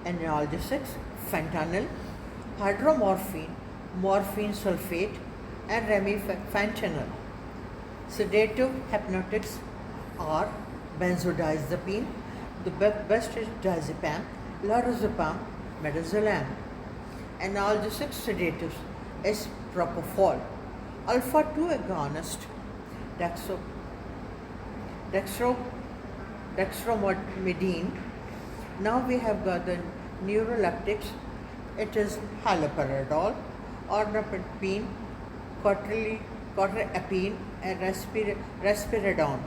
analgesics, fentanyl, hydromorphine, morphine sulfate, and remifentanil. Sedative hypnotics are benzodiazepine, the best is diazepam, lorazepam, midazolam. Analgesic sedatives is propofol, alpha 2 agonist, dextro, dextro, dextromethorphan. Now we have got the neuroleptics. It is haloperidol, ornithine, quetiapine, and risperidone.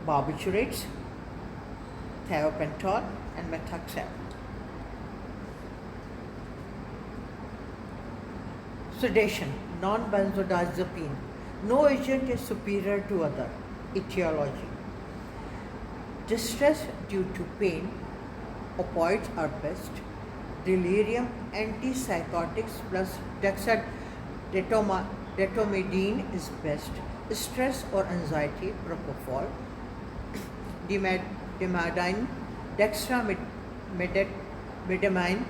Barbiturates, thiopentol, and methotrexate. Sedation, non-benzodiazepine. No agent is superior to other. Etiology. Distress due to pain, opioids are best. Delirium, antipsychotics plus dexamethasone is best. Stress or anxiety, propofol. Dimidine, dextromethorphan,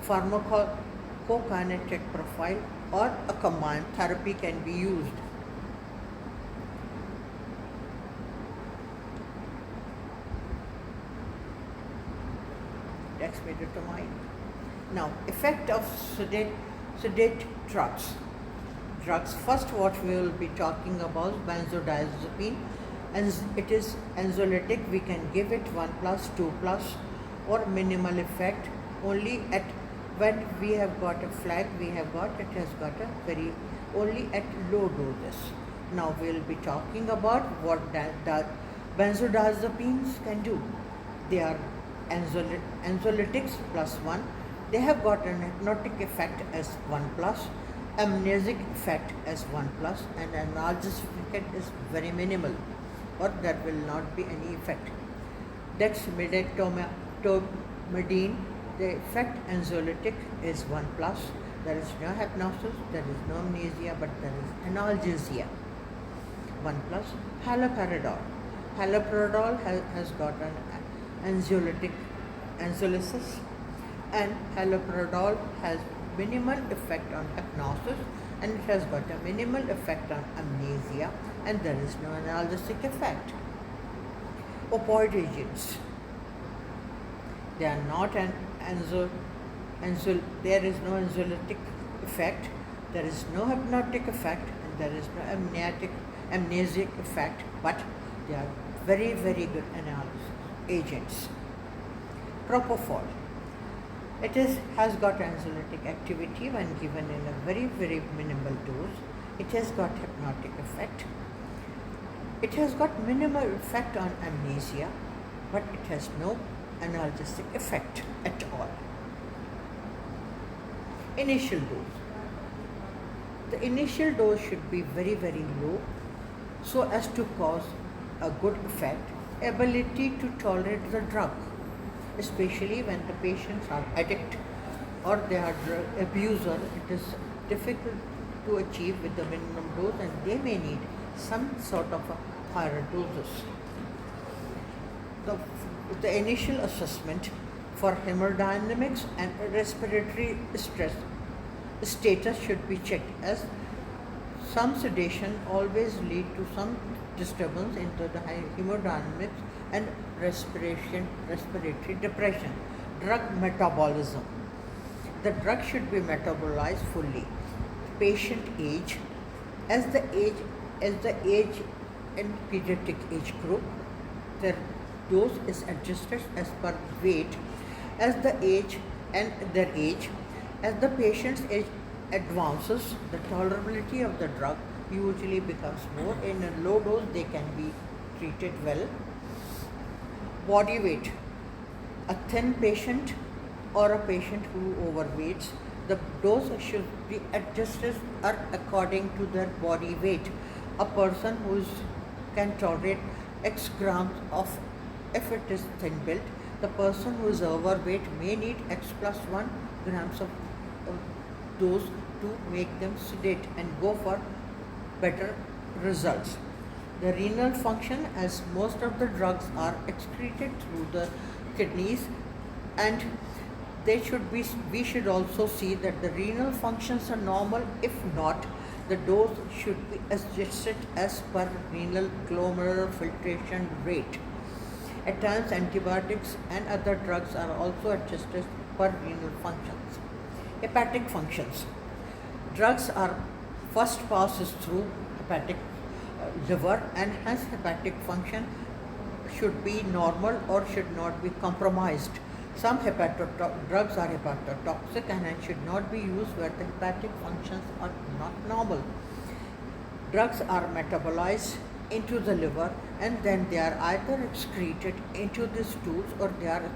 pharmacokinetic profile, or a combined therapy can be used. Dexmedetomide. Now, effect of sedate drugs. First, what we will be talking about benzodiazepine, and it is anxiolytic. We can give it 1 plus, 2 plus, or minimal effect. Only at when we have got a flag, it has got a very only at low doses. Now we will be talking about what that benzodiazepines can do. They are anxiolytics plus 1. They have got an hypnotic effect as 1 plus, amnesic effect as 1 plus, and analgesic effect is very minimal, or there will not be any effect. Dexmedetomidine, the effect anxiolytic is 1 plus. There is no hypnosis, there is no amnesia, but there is analgesia. 1 plus. Haloperidol. Haloperidol has got an anxiolysis, and haloperidol has minimal effect on hypnosis, and it has got a minimal effect on amnesia, and there is no analgesic effect. Opioid agents. They are not there is no anxiolytic effect, there is no hypnotic effect, and there is no amnesic effect, but they are very, very good analgesic agents. Propofol. It has got anxiolytic activity when given in a very, very minimal dose. It has got hypnotic effect. It has got minimal effect on amnesia, but it has no analgesic effect at all. Initial dose. The initial dose should be very, very low so as to cause a good effect. Ability to tolerate the drug, especially when the patients are addict or they are drug abuser, it is difficult to achieve with the minimum dose, and they may need some sort of a higher doses. The initial assessment for hemodynamics and respiratory stress status should be checked, as some sedation always lead to some disturbance into the hemodynamics and respiratory depression. Drug metabolism. The drug should be metabolized fully. Patient age. As the age in pediatric age group, their dose is adjusted as per weight. As the age and their age, as the patient's age advances, the tolerability of the drug usually becomes more. In a low dose, they can be treated well. Body weight. A thin patient or a patient who overweights, the dose should be adjusted according to their body weight. A person who can tolerate X grams of, if it is thin built, the person who is overweight may need X plus 1 grams of dose to make them sedate and go for better results. The renal function, as most of the drugs are excreted through the kidneys, and we should also see that the renal functions are normal. If not, the dose should be adjusted as per renal glomerular filtration rate. At times, antibiotics and other drugs are also adjusted per renal functions. Hepatic functions. Drugs are first passes through hepatic liver, and hence hepatic function should be normal or should not be compromised. Some drugs are hepatotoxic and should not be used where the hepatic functions are not normal. Drugs are metabolized into the liver, and then they are either excreted into the stools or they are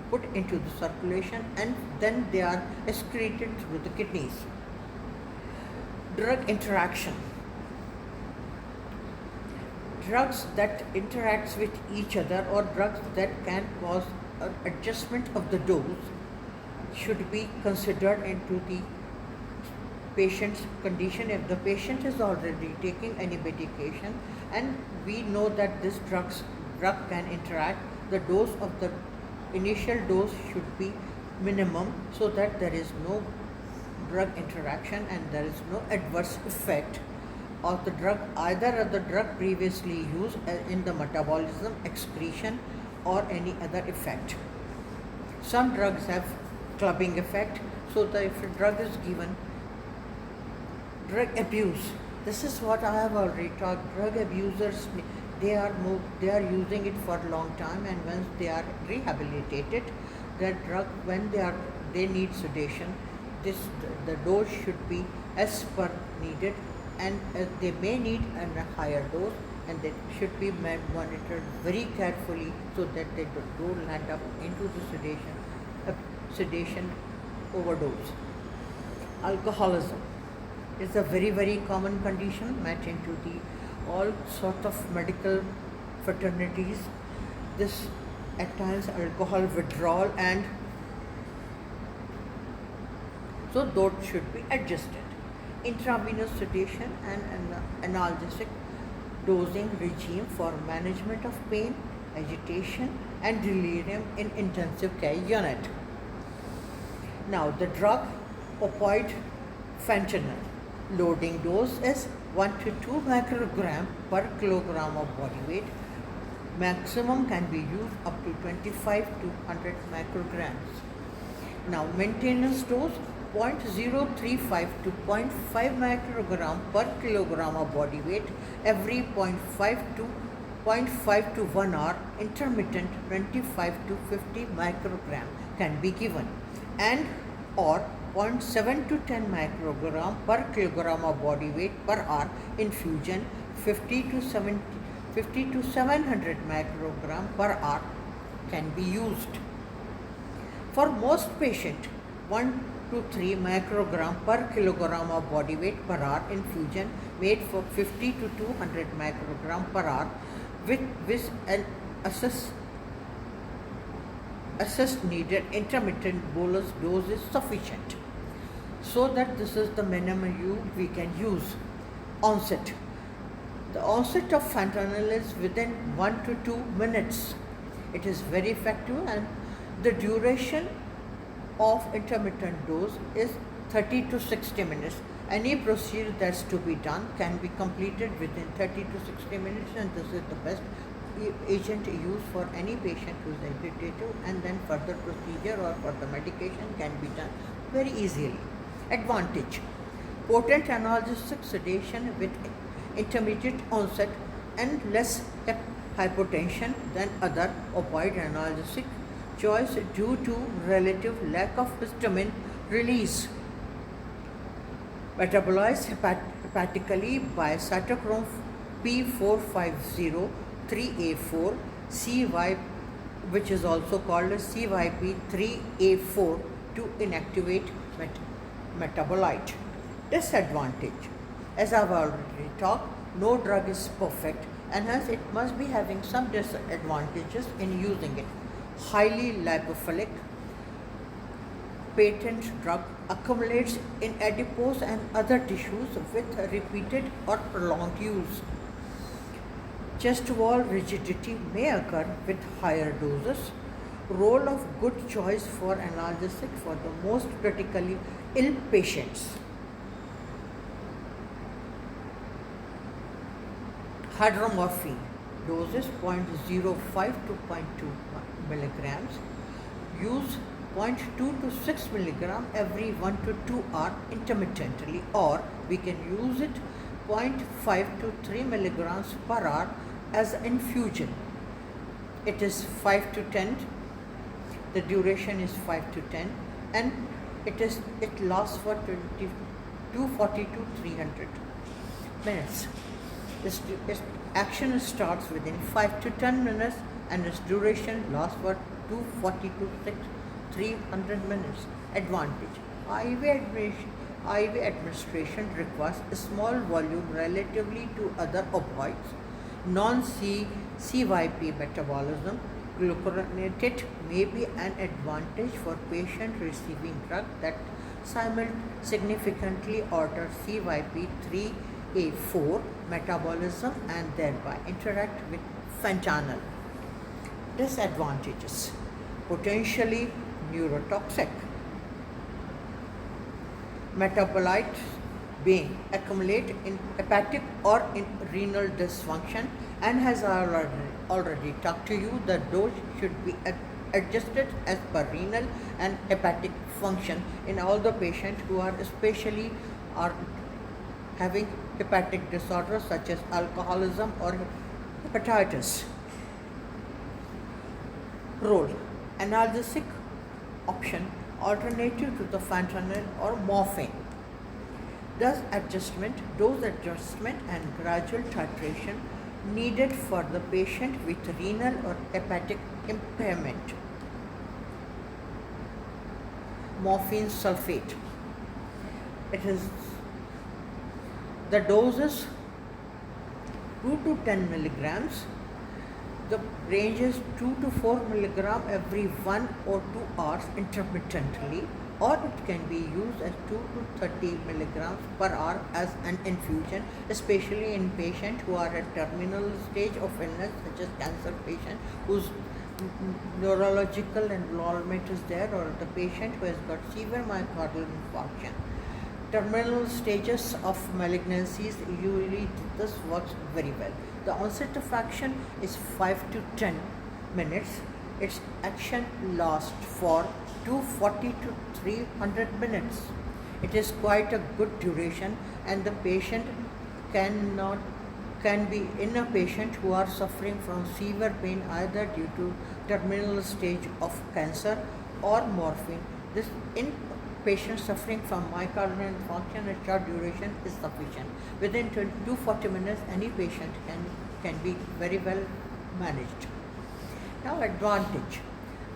put into the circulation, and then they are excreted through the kidneys. Drug interaction. Drugs that interacts with each other or drugs that can cause an adjustment of the dose should be considered into the patient's condition. If the patient is already taking any medication and we know that this drug can interact, the dose of the initial dose should be minimum so that there is no drug interaction and there is no adverse effect of the drug, either of the drug previously used in the metabolism, excretion, or any other effect. Some drugs have clubbing effect, so that if a drug is given, drug abuse. This is what I have already talked. Drug abusers, they are using it for a long time, and once they are rehabilitated, that drug, when they need sedation, the dose should be as per needed, and they may need a higher dose, and they should be monitored very carefully so that they don't land up into the sedation overdose. Alcoholism is a very, very common condition met into all sorts of medical fraternities. This at times alcohol withdrawal, and so those should be adjusted. Intravenous sedation and an analgesic dosing regime for management of pain, agitation, and delirium in intensive care unit. Now, the drug opioid fentanyl loading dose is 1 to 2 microgram per kilogram of body weight. Maximum can be used up to 25 to 100 micrograms. Now, maintenance dose 0.035 to 0.5 microgram per kilogram of body weight every 0.5 to 1 hour. Intermittent 25 to 50 microgram can be given, and or 0.7 to 10 microgram per kilogram of body weight per hour. Infusion 50 to 700 microgram per hour can be used. For most patients, 1 to 3 microgram per kilogram of body weight per hour infusion made for 50 to 200 microgram per hour with an assessed needed intermittent bolus dose is sufficient. So that this is the minimum we can use. Onset. The onset of fentanyl is within 1 to 2 minutes. It is very effective, and the duration of intermittent dose is 30 to 60 minutes. Any procedure that's to be done can be completed within 30 to 60 minutes, and this is the best agent used for any patient who is agitated, and then further procedure or further medication can be done very easily. Advantage. Potent analgesic sedation with intermediate onset and less hypotension than other opioid analgesic choice due to relative lack of histamine release. Metabolized hepatically by cytochrome P450 3A4 CY, which is also called as CYP3A4, to inactivate metabolite. Disadvantage. As I've already talked, no drug is perfect, and hence it must be having some disadvantages in using it. Highly lipophilic. Patent drug accumulates in adipose and other tissues with repeated or prolonged use. Chest wall rigidity may occur with higher doses. Role of good choice for analgesic for the most critically ill patients. Hydromorphine doses 0.05 to zero point 0.2 milligrams. Use 0.2 to 6 milligram every 1 to 2 hours intermittently, or we can use it 0.5 to 3 milligrams per hour as infusion. It is 5 to 10. The duration is 5 to 10, and it lasts for 240 to 300 minutes. Its action starts within 5 to 10 minutes, and its duration lasts for 240 to 300 minutes. Advantage: IV administration requires a small volume relatively to other opioids. Non-CYP metabolism. Glucuronate may be an advantage for patients receiving drug that significantly alter CYP3A4 metabolism and thereby interact with fentanyl. Disadvantages: potentially neurotoxic. Metabolites being accumulate in hepatic or in renal dysfunction, and has already talked to you, the dose should be adjusted as per renal and hepatic function in all the patients who are especially are having hepatic disorders such as alcoholism or hepatitis. Role: analgesic option alternative to the fentanyl or morphine. Thus, dose adjustment and gradual titration needed for the patient with renal or hepatic impairment. Morphine sulfate. It is the doses 2 to 10 milligrams. The range is 2 to 4 milligram every 1 or 2 hours intermittently, or it can be used as 2 to 30 milligrams per hour as an infusion, especially in patients who are at terminal stage of illness, such as cancer patient whose neurological involvement is there, or the patient who has got severe myocardial infarction. Terminal stages of malignancies, usually this works very well. The onset of action is 5 to 10 minutes. Its action lasts for 240 to 300 minutes. It is quite a good duration, and the patient can be in a patient who are suffering from severe pain either due to terminal stage of cancer or morphine. This in patients suffering from myocardial infarction, a short duration is sufficient. Within 240 minutes, any patient can be very well managed. Now, advantage: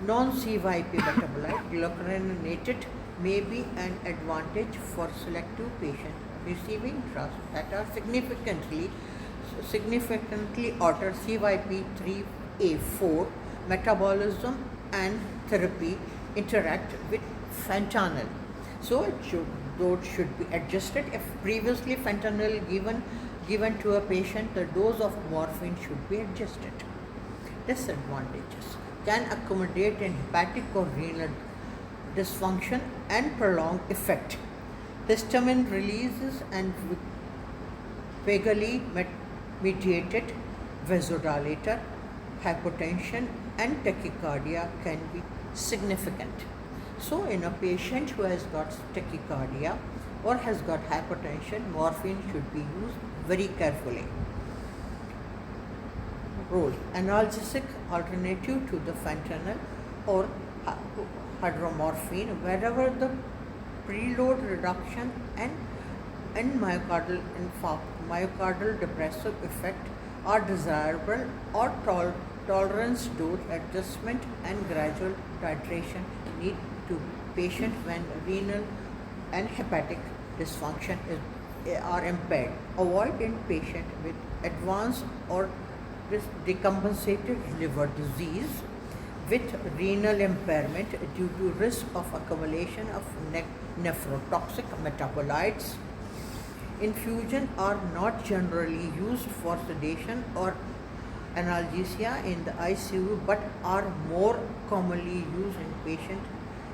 non-CYP metabolite glucuronated may be an advantage for selective patients receiving drugs that are significantly alter CYP3A4 metabolism, and therapy interact with fentanyl. So dose should be adjusted. If previously fentanyl given to a patient, the dose of morphine should be adjusted. Disadvantages: can accommodate in hepatic or renal dysfunction and prolonged effect. Histamine releases and vagally mediated vasodilator, hypotension and tachycardia can be significant. So, in a patient who has got tachycardia or has got hypertension, morphine should be used very carefully. Role: analgesic alternative to the fentanyl or hydromorphine wherever the preload reduction and myocardial depressive effect are desirable, or tolerance dose adjustment and gradual titration need to patient when renal and hepatic dysfunction are impaired. Avoid in patient with advanced or decompensated liver disease with renal impairment due to risk of accumulation of nephrotoxic metabolites. Infusion are not generally used for sedation or analgesia in the ICU, but are more commonly used in patients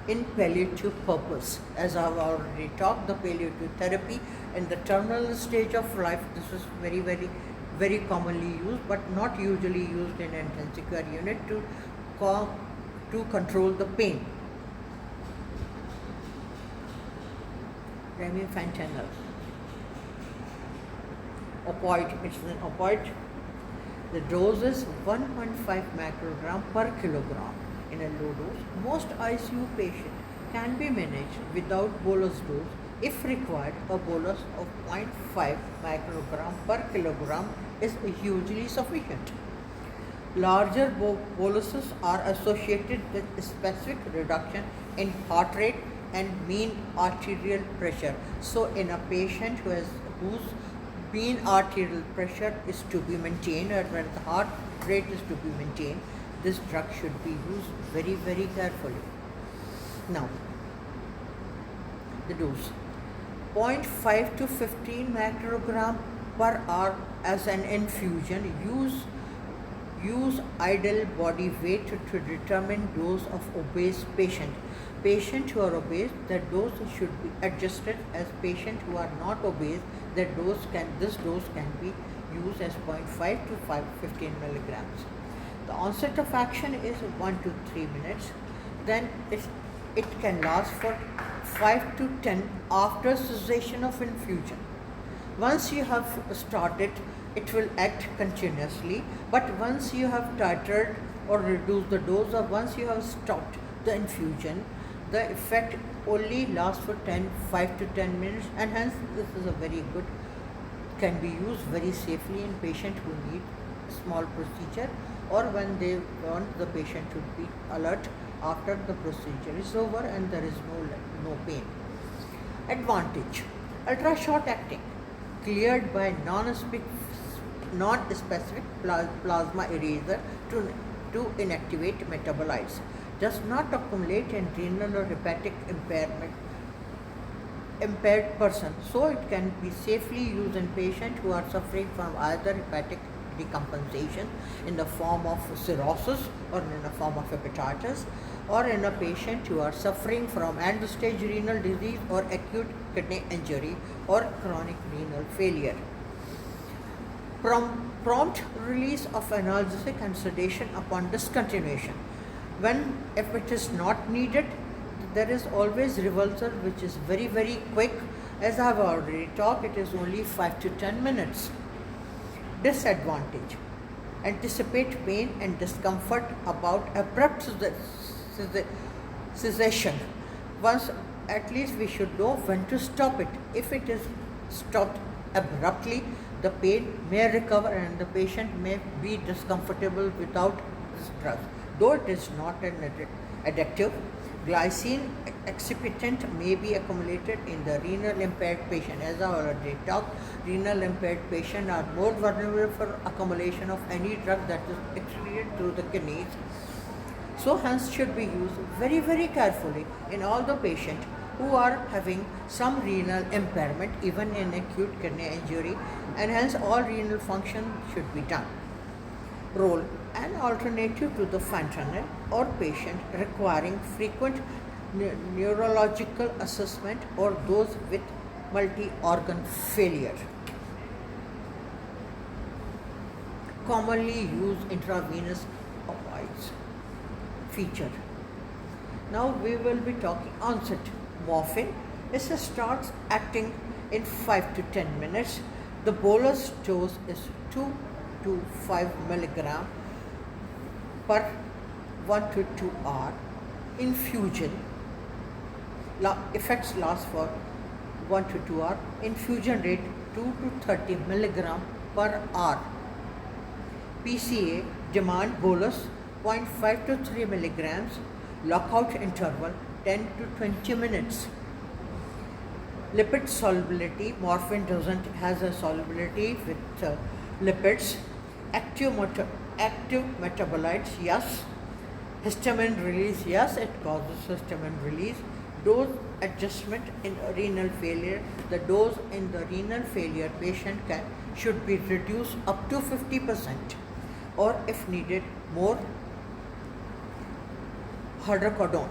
in palliative purpose. As I've already talked, the palliative therapy in the terminal stage of life, this is very commonly used, but not usually used in intensive care unit to control the pain. Remifentanil, opioid, it's an opioid. The dose is 1.5 microgram per kilogram in a low dose. Most ICU patients can be managed without bolus dose. If required, a bolus of 0.5 microgram per kilogram is hugely sufficient. Larger boluses are associated with specific reduction in heart rate and mean arterial pressure. So in a patient whose mean arterial pressure is to be maintained, or when the heart rate is to be maintained, this drug should be used very carefully. Now, the dose, 0.5 to 15 microgram per hour as an infusion. Use ideal body weight to determine dose of obese patient. Patients who are obese, the dose should be adjusted. As patients who are not obese, this dose can be used as 0.5 to 15 milligrams. The onset of action is 1 to 3 minutes. Then it can last for 5 to 10 after cessation of infusion. Once you have started, it will act continuously, but once you have titrated or reduced the dose, or once you have stopped the infusion, the effect only lasts for 5 to 10 minutes, and hence this is a very good, can be used very safely in patients who need small procedure, or when they want the patient to be alert after the procedure is over and there is no pain. Advantage: ultra short acting, cleared by non-specific plasma eraser to inactivate metabolites, does not accumulate in renal or hepatic impaired person, so it can be safely used in patients who are suffering from either hepatic decompensation in the form of cirrhosis or in the form of hepatitis, or in a patient who are suffering from end-stage renal disease or acute kidney injury or chronic renal failure. Prompt release of analgesic and sedation upon discontinuation. If it is not needed, there is always reversal, which is very quick. As I have already talked, it is only 5 to 10 minutes. Disadvantage: anticipate pain and discomfort about abrupt cessation. Once, at least we should know when to stop it. If it is stopped abruptly, the pain may recover and the patient may be discomfortable without this drug. Though it is not an addictive, glycine excipitant may be accumulated in the renal impaired patient. As I already talked, renal impaired patients are more vulnerable for accumulation of any drug that is excreted through the kidneys. So hence should be used very carefully in all the patients who are having some renal impairment, even in acute kidney injury, and hence all renal function should be done. Role: an alternative to the fentanyl or patient requiring frequent neurological assessment or those with multi-organ failure. Commonly used intravenous opioids. Feature: now we will be talking onset. Morphine, it starts acting in 5 to 10 minutes. The bolus dose is 2 to 5 milligram per 1 to 2 hour. Infusion, effects last for 1 to 2 hours. Infusion rate 2 to 30 milligram per hour. PCA, demand bolus 0.5 to 3 milligrams. Lockout interval 10 to 20 minutes. Lipid solubility, morphine has a solubility with lipids. Active metabolites, yes. Histamine release, yes, it causes histamine release. Dose adjustment in renal failure, the dose in the renal failure patient should be reduced up to 50%. or if needed, more hydrocodone.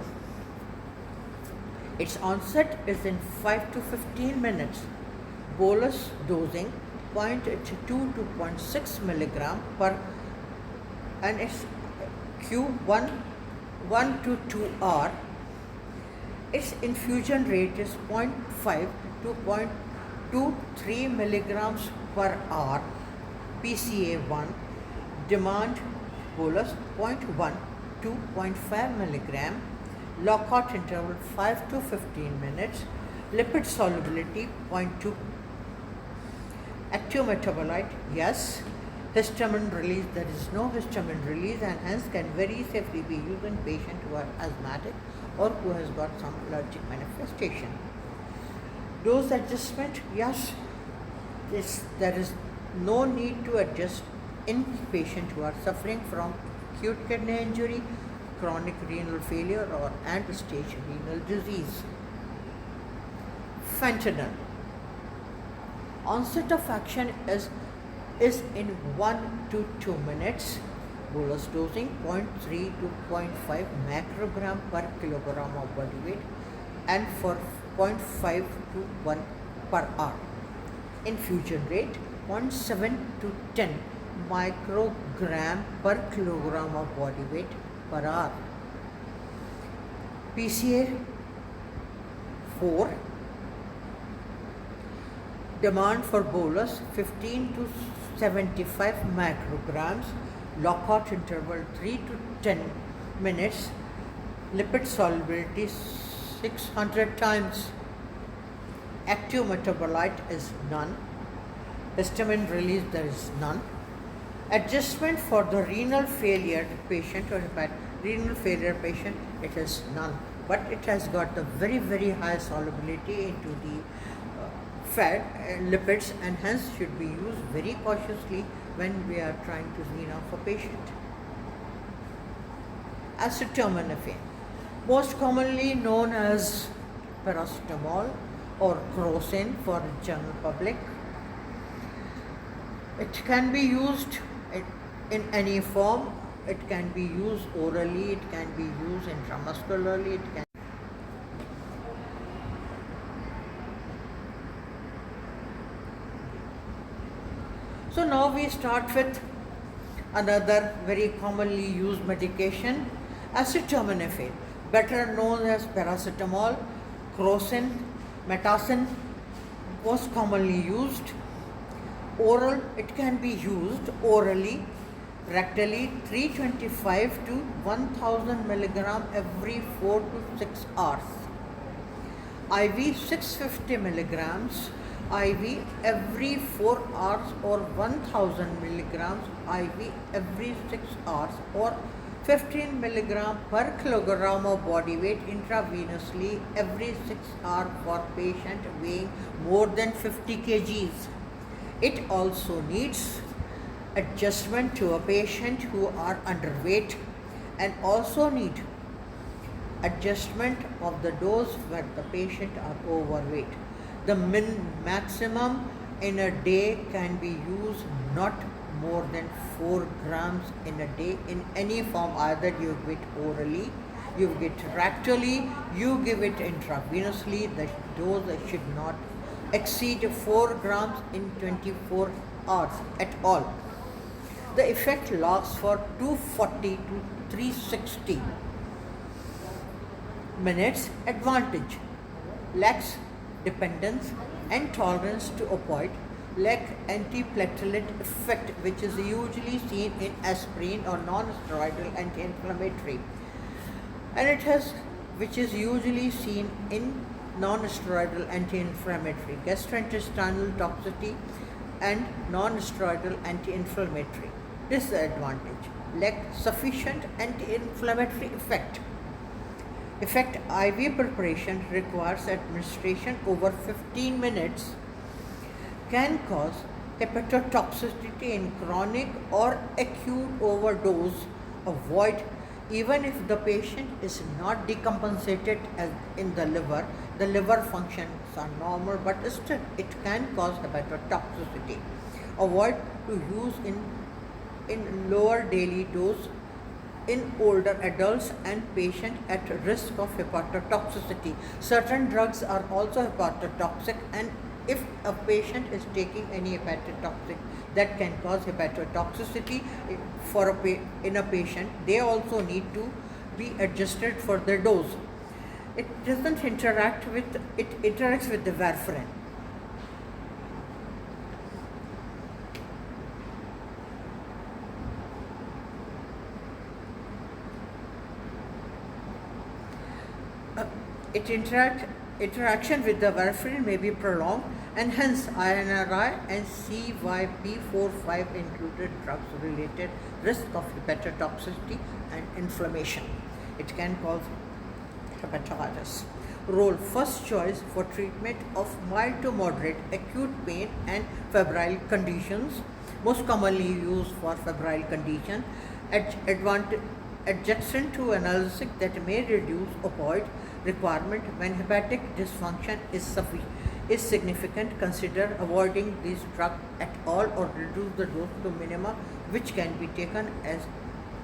Its onset is in 5 to 15 minutes. Bolus dosing 0.2 to 0.6 milligram per and its Q1 1 to 2 hour. Its infusion rate is 0.5 to 0.23 milligrams per hour. PCA1 demand bolus 0.1 to 0.5 milligram. Lockout interval 5 to 15 minutes. Lipid solubility 0.2. Active metabolite, yes. Histamine release, there is no histamine release and hence can very safely be used in patients who are asthmatic or who has got some allergic manifestation. Dose adjustment, yes. There is no need to adjust in patients who are suffering from acute kidney injury, chronic renal failure or end-stage renal disease. Fentanyl. Onset of action is in 1 to 2 minutes. Bolus dosing 0.3 to 0.5 macrogram per kilogram of body weight and for 0.5 to 1 per hour. Infusion rate 0.7 to 10 microgram per kilogram of body weight per hour. PCA 4 demand for bolus 15 to 75 micrograms. Lockout interval 3 to 10 minutes. Lipid solubility 600 times. Active metabolite is none. Histamine release there is none. Adjustment for the renal failure patient or renal failure patient, it is none. But it has got the very high solubility into the fat and lipids and hence should be used very cautiously when we are trying to wean off a patient. Acetaminophen, most commonly known as paracetamol or crocin for the general public. It can be used in any form. It can be used orally, it can be used intramuscularly, it can. So now we start with another very commonly used medication, acetaminophen, better known as paracetamol, crocin, metacin, most commonly used. Oral, it can be used orally, rectally 325 to 1000 milligram every 4 to 6 hours. IV 650 milligrams IV every 4 hours or 1000 milligrams IV every 6 hours or 15 milligram per kilogram of body weight intravenously every 6 hours for patient weighing more than 50 kgs. It also needs adjustment to a patient who are underweight and also need adjustment of the dose when the patient are overweight. The maximum in a day can be used not more than 4 grams in a day in any form. Either you give it orally, you give it rectally, you give it intravenously. The dose should not exceed 4 grams in 24 hours at all. The effect lasts for 240 to 360 minutes. Advantage: lacks dependence and tolerance to opioid, lack antiplatelet effect which is usually seen in aspirin or non-steroidal anti-inflammatory, and it has which is usually seen in non-steroidal anti-inflammatory, gastrointestinal toxicity and non-steroidal anti-inflammatory. Disadvantage: lack sufficient anti-inflammatory effect. IV preparation requires administration over 15 minutes, can cause hepatotoxicity in chronic or acute overdose. Avoid even if the patient is not decompensated as in the liver functions are normal, but still it can cause hepatotoxicity. Avoid to use in in lower daily dose in older adults and patients at risk of hepatotoxicity. Certain drugs are also hepatotoxic, and if a patient is taking any hepatotoxic that can cause hepatotoxicity in a patient, they also need to be adjusted for their dose. It doesn't interact with, it interacts with the warfarin. Interaction with the warfarin may be prolonged, and hence INRI and CYP45 included drugs related risk of hepatotoxicity and inflammation. It can cause hepatitis. Role: first choice for treatment of mild to moderate acute pain and febrile conditions, most commonly used for febrile condition. Adjacent to analgesic that may reduce opioid requirement when hepatic dysfunction is significant. Consider avoiding these drugs at all or reduce the dose to minima, which can be taken as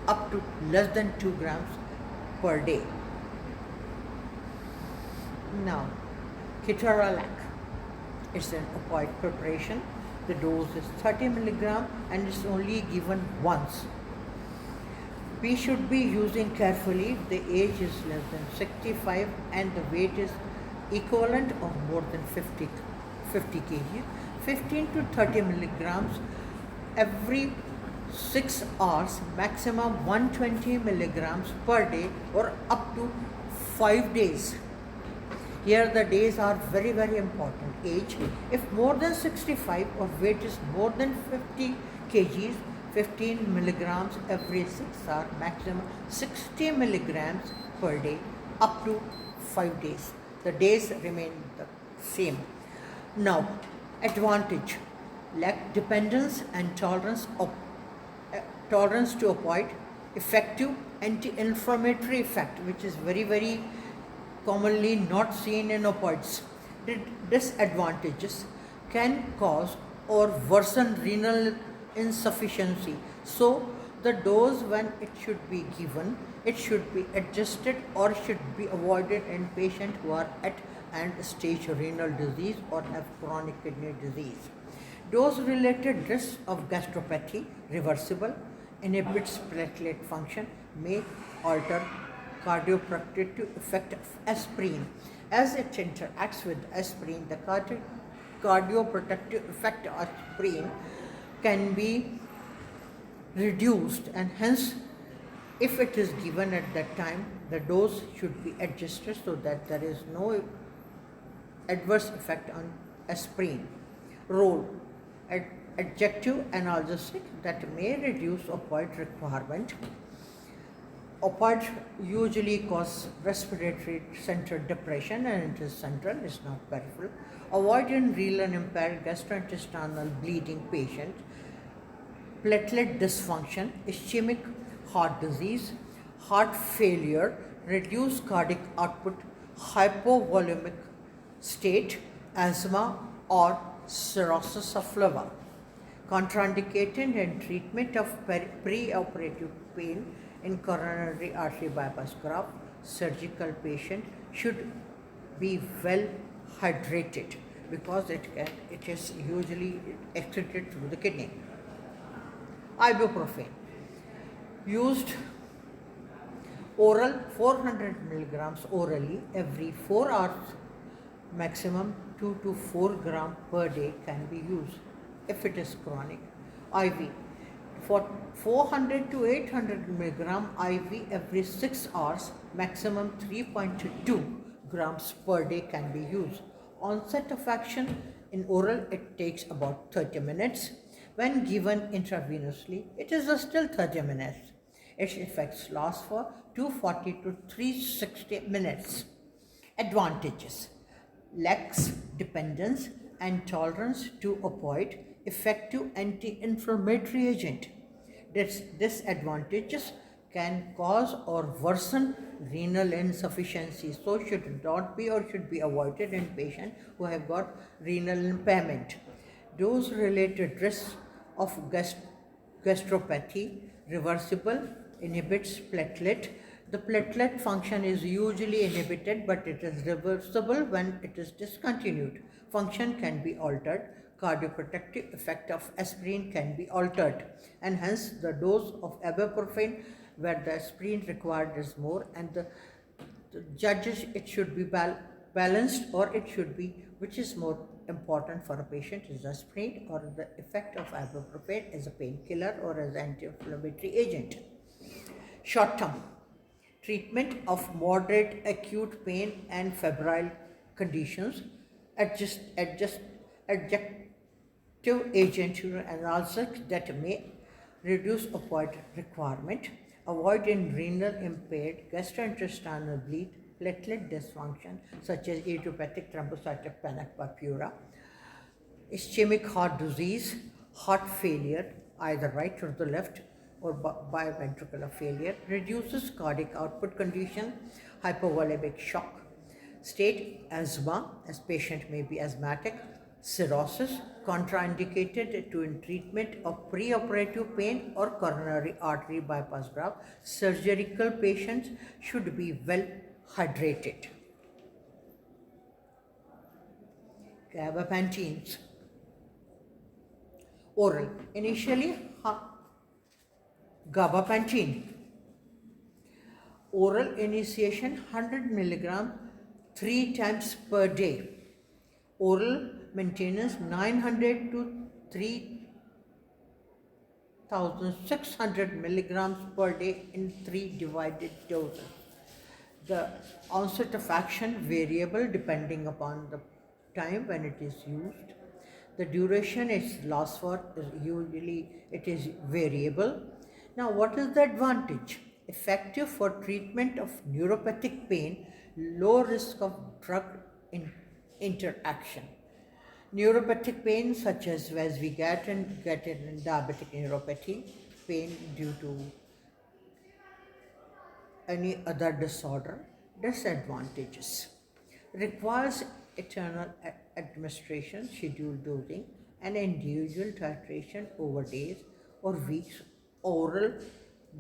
up to less than 2 grams per day. Now, ketorolac. It's an opioid preparation. The dose is 30 milligram and it's only given once. We should be using carefully if the age is less than 65 and the weight is equivalent or more than 50 kg. 15 to 30 milligrams every 6 hours, maximum 120 milligrams per day or up to 5 days. Here the days are very, very important. Age: if more than 65 or weight is more than 50 kgs, 15 milligrams every 6 hours, maximum 60 milligrams per day, up to 5 days. The days remain the same. Now, advantage: lack dependence and tolerance to opioid, effective anti-inflammatory effect, which is very, very commonly not seen in opioids. Disadvantages: can cause or worsen renal insufficiency. So the dose when it should be given, it should be adjusted or should be avoided in patients who are at end stage renal disease or have chronic kidney disease. Dose related risks of gastropathy: reversible, inhibits platelet function, may alter cardioprotective effect of aspirin. As it interacts with aspirin, the cardioprotective effect of aspirin can be reduced, and hence if it is given at that time, the dose should be adjusted so that there is no adverse effect on aspirin. Role: adjunctive analgesic that may reduce opioid requirement. Opioids usually cause respiratory center depression, and it is central, it's not peripheral. Avoid in renal impaired gastrointestinal bleeding patient. Platelet dysfunction, ischemic heart disease, heart failure, reduced cardiac output, hypovolemic state, asthma, or cirrhosis of liver. Contraindicated in treatment of preoperative pain in coronary artery bypass graft. Surgical patient should be well hydrated because it is usually excreted through the kidney. Ibuprofen used oral 400 milligrams orally every 4 hours, maximum 2 to 4 gram per day can be used. If it is chronic, IV for 400 to 800 milligram IV every 6 hours, maximum 3.2 grams per day can be used. Onset of action: in oral it takes about 30 minutes. When given intravenously, it is still 30 minutes. Its effects last for 240 to 360 minutes. Advantages: lacks dependence and tolerance to opioid, effective anti-inflammatory agent. Disadvantages: can cause or worsen renal insufficiency, so should not be or should be avoided in patients who have got renal impairment. Dose related risks of Gastropathy, reversible, inhibits platelet. The platelet function is usually inhibited, but it is reversible when it is discontinued. Function can be altered. Cardioprotective effect of aspirin can be altered, and hence the dose of ibuprofen where the aspirin required is more, and the judges it should be balanced, or it should be, which is more important for a patient, is aspirin or the effect of ibuprofen as a painkiller or as anti-inflammatory agent. Short term treatment of moderate acute pain and febrile conditions, adjunctive agent analgesics that may reduce opioid requirement, avoid in renal impaired, gastrointestinal bleed, platelet dysfunction such as idiopathic thrombocytic panic purpura, ischemic heart disease, heart failure, either right or the left, or biventricular failure, reduces cardiac output condition, hypovolemic shock, state asthma, as patient may be asthmatic, cirrhosis, contraindicated to in treatment of preoperative pain or coronary artery bypass graft. Surgical patients should be well hydrated. Gabapentines. Oral. Initially, gabapentin. Oral initiation 100 milligram 3 times per day. Oral maintenance 900 to 3600 milligrams per day in 3 divided doses. The onset of action variable depending upon the time when it is used. The duration it lasts for is usually it is variable. Now, what is the advantage? Effective for treatment of neuropathic pain, low risk of drug interaction. Neuropathic pain such as we get in diabetic neuropathy, pain due to any other disorder. Disadvantages: requires eternal administration, scheduled dosing, and individual titration over days or weeks. Oral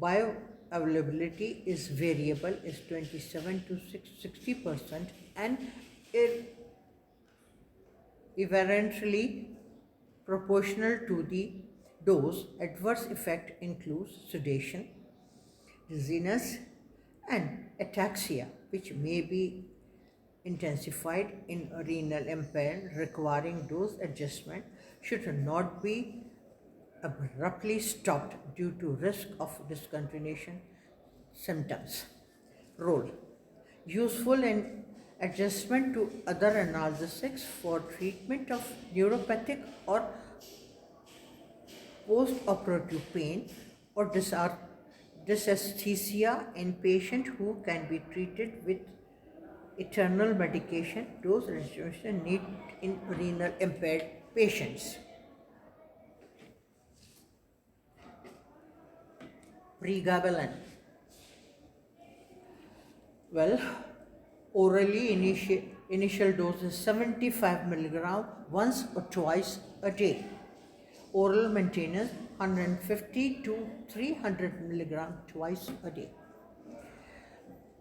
bioavailability is variable, is 27 to 60%, and eventually proportional to the dose. Adverse effect includes sedation, dizziness, and ataxia, which may be intensified in renal impairment requiring dose adjustment, should not be abruptly stopped due to risk of discontinuation symptoms. Role: useful in adjustment to other analgesics for treatment of neuropathic or post-operative pain or dysesthesia in patient who can be treated with eternal medication. Dose restriction need in renal impaired patients. Pregabalin. Well, orally initial dose is 75 milligram once or twice a day. Oral maintenance 150 to 300 milligram twice a day.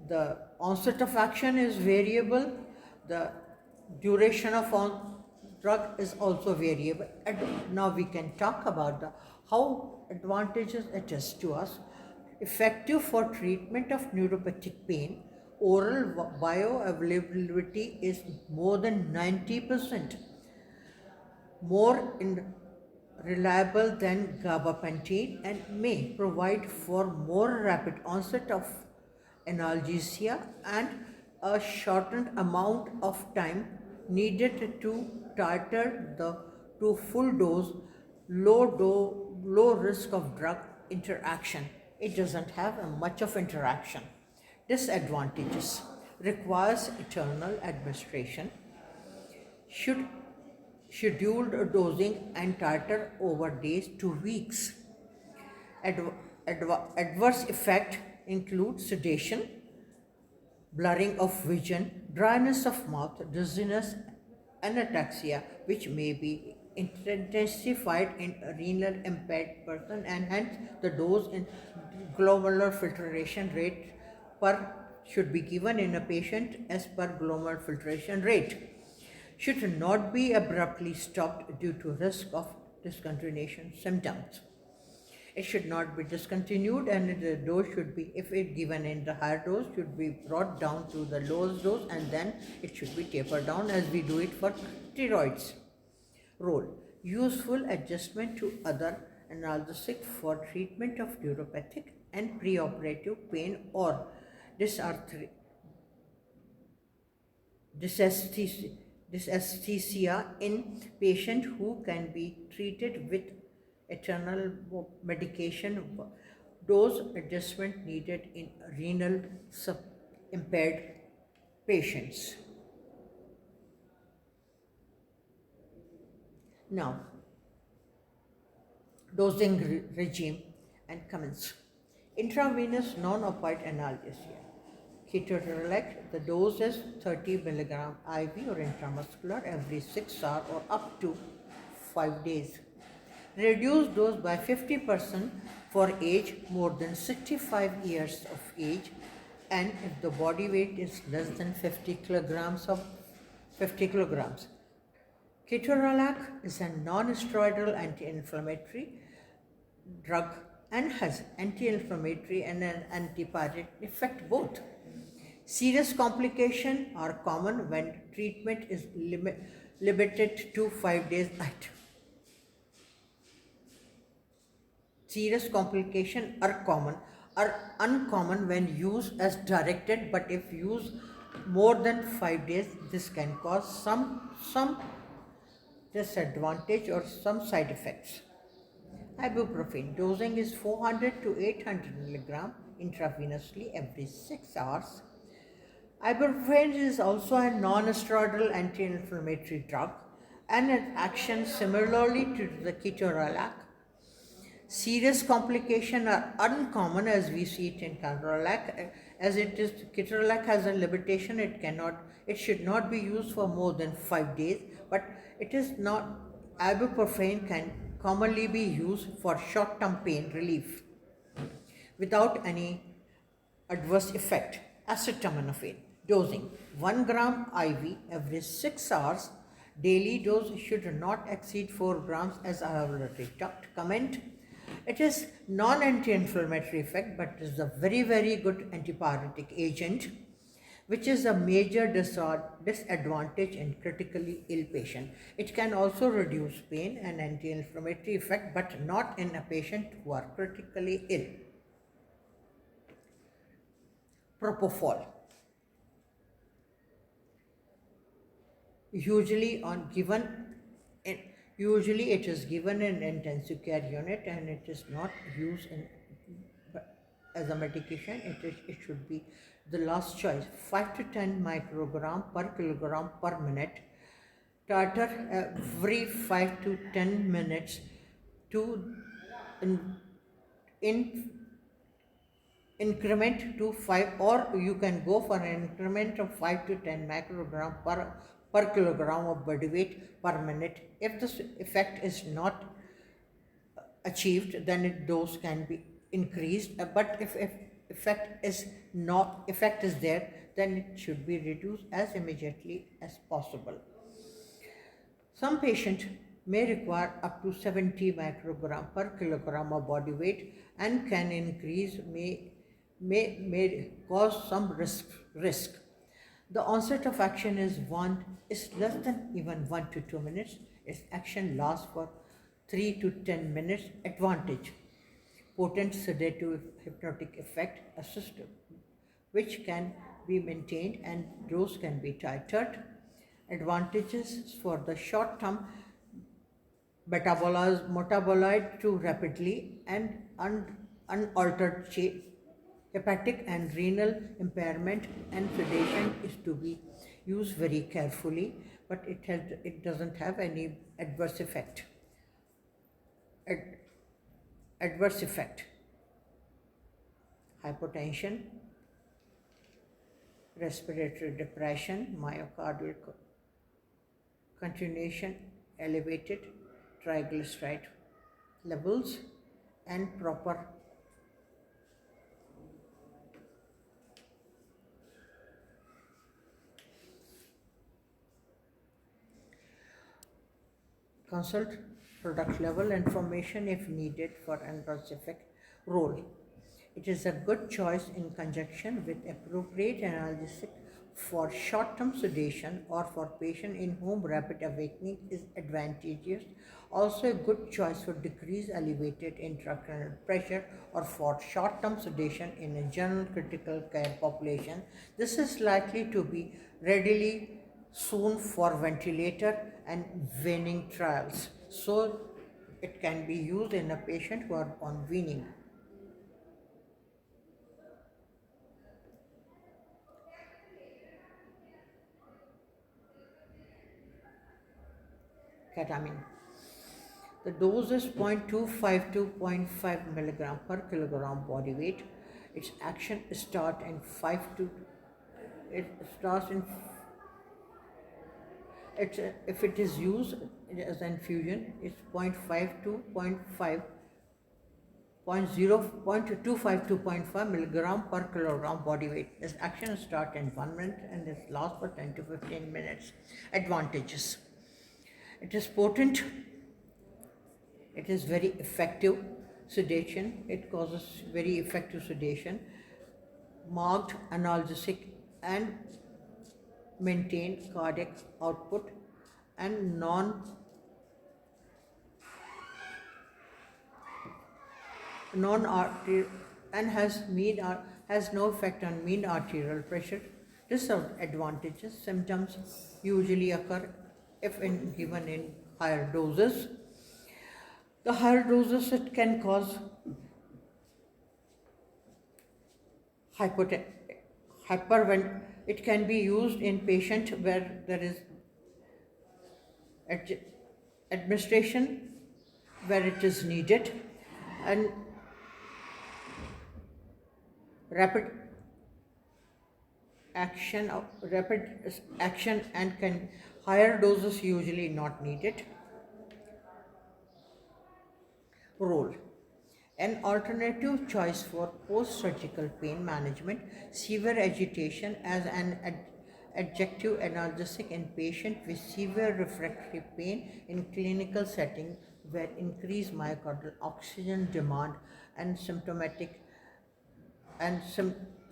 The onset of action is variable. The duration of drug is also variable. And now we can talk about how advantages it is to us. Effective for treatment of neuropathic pain, oral bioavailability is more than 90%, more reliable than gabapentin, and may provide for more rapid onset of analgesia and a shortened amount of time needed to titrate to full dose, low risk of drug interaction. It doesn't have much of interaction. Disadvantages: requires eternal administration, should scheduled dosing and titer over days to weeks. Adverse effect include sedation, blurring of vision, dryness of mouth, dizziness, and ataxia, which may be intensified in a renal impaired person, and hence the dose in glomerular filtration rate per should be given in a patient as per glomerular filtration rate. Should not be abruptly stopped due to risk of discontinuation symptoms. It should not be discontinued, and the dose should be, if it given in the higher dose, should be brought down to the lowest dose, and then it should be tapered down as we do it for steroids. Role: useful adjustment to other analgesic for treatment of neuropathic and preoperative pain or dysarthria, dysesthesia in patient who can be treated with eternal medication. Dose adjustment needed in renal impaired patients. Now, dosing regime and commence. Intravenous non-opioid analgesia. Ketorolac, the dose is 30 milligram IV or intramuscular every 6 hours or up to 5 days. Reduce dose by 50% for age more than 65 years of age, and if the body weight is less than 50 kilograms. Ketorolac is a non-steroidal anti-inflammatory drug and has anti-inflammatory and an antipyretic effect both. Serious complications are common when treatment is limited to 5 days night. Serious complications are uncommon when used as directed, but if used more than 5 days, this can cause some disadvantage or some side effects. Ibuprofen dosing is 400 to 800 milligram intravenously every 6 hours. Ibuprofen is also a non-steroidal anti-inflammatory drug and it actions similarly to the ketorolac. Serious complications are uncommon as we see it in ketorolac, as it is ketorolac has a limitation. It should not be used for more than 5 days, but it is not. Ibuprofen can commonly be used for short-term pain relief without any adverse effect. Acetaminophen dosing 1 gram IV every 6 hours. Daily dose should not exceed 4 grams as I have already talked. Comment: it is non-anti-inflammatory effect, but it is a very good antipyretic agent, which is a major disadvantage in critically ill patient. It can also reduce pain and anti-inflammatory effect, but not in a patient who are critically ill. Propofol, usually it is given in intensive care unit, and it is not used as a medication. It should be the last choice. 5 to 10 microgram per kilogram per minute. Tartar every 5 to 10 minutes to in increment to 5, or you can go for an increment of 5 to 10 microgram per kilogram of body weight per minute. If this effect is not achieved, then dose can be increased, but if effect is there, then it should be reduced as immediately as possible. Some patients may require up to 70 microgram per kilogram of body weight and can increase may cause some risk. The onset of action is less than even 1 to 2 minutes. Its action lasts for 3 to 10 minutes. Advantage: potent sedative hypnotic effect assisted, which can be maintained and dose can be titrated. Advantages: for the short term, metabolite too rapidly and unaltered hepatic and renal impairment, and sedation is to be used very carefully, but it doesn't have any adverse effect. Adverse effect: hypotension, respiratory depression, myocardial continuation elevated, triglyceride levels, and proper consult product level information if needed for analgesic role. It is a good choice in conjunction with appropriate analgesic for short-term sedation or for patient in whom rapid awakening is advantageous. Also a good choice for decreased elevated intracranial pressure or for short-term sedation in a general critical care population. This is likely to be readily soon for ventilator and weaning trials. So it can be used in a patient who are on weaning. Ketamine. The dose is 0.25 to 0.5 milligram per kilogram body weight. Its action start in 5 to it starts in if it is used as an infusion, it's 0.5 to 0.5 0.25 to 0.5 milligram per kilogram body weight. Its action start in 1 minute and it lasts for 10 to 15 minutes. Advantages. It is potent. It is very effective sedation. It causes very effective sedation, marked analgesic and maintain cardiac output and non arterial and has no effect on mean arterial pressure. Disadvantages: symptoms usually occur if given in higher doses. The higher doses it can cause hypotension. It can be used in patient where there is administration where it is needed, and rapid rapid action and can higher doses usually not needed. Role: an alternative choice for post-surgical pain management, severe agitation as an adjunctive analgesic in patient with severe refractory pain in clinical setting where increased myocardial oxygen demand and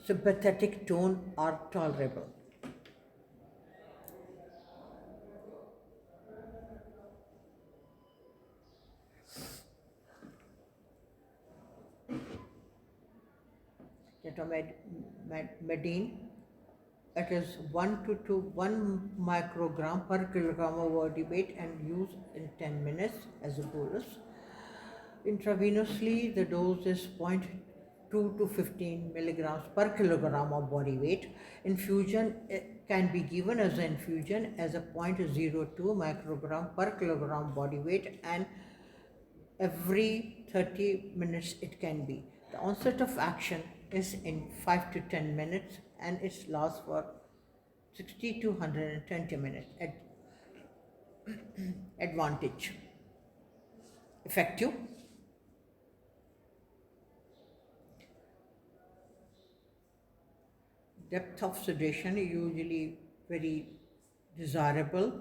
sympathetic tone are tolerable. Tetomedine, it is 1 microgram per kilogram of body weight and used in 10 minutes as a bolus. Intravenously, the dose is 0.2 to 15 milligrams per kilogram of body weight. Infusion can be given as an infusion as a 0.02 microgram per kilogram body weight, and every 30 minutes it can be. The onset of action is in 5 to 10 minutes and it lasts for 60 to 120 minutes. Advantage: effective, depth of sedation usually very desirable.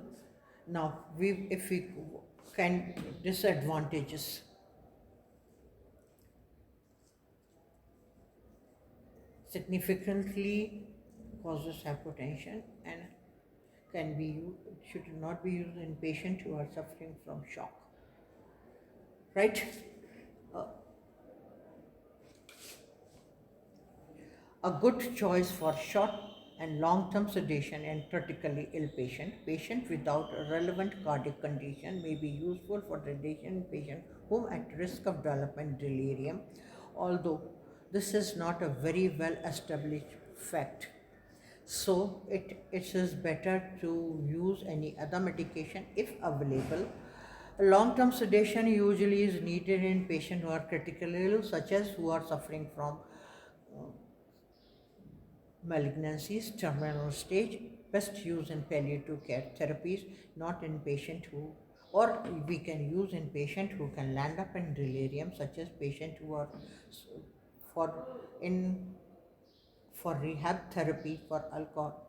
Now, if we can, disadvantages: significantly causes hypotension and should not be used in patients who are suffering from shock. Right? Uh, a good choice for short and long-term sedation in critically ill patient without a relevant cardiac condition may be useful for sedation in patients whom at risk of developing delirium, although this is not a very well established fact. So it is better to use any other medication if available. Long-term sedation usually is needed in patients who are critically ill, such as who are suffering from malignancies, terminal stage, best used in palliative care therapies, not in patients who or we can use in patient who can land up in delirium, such as patient who are for in for rehab therapy for alcohol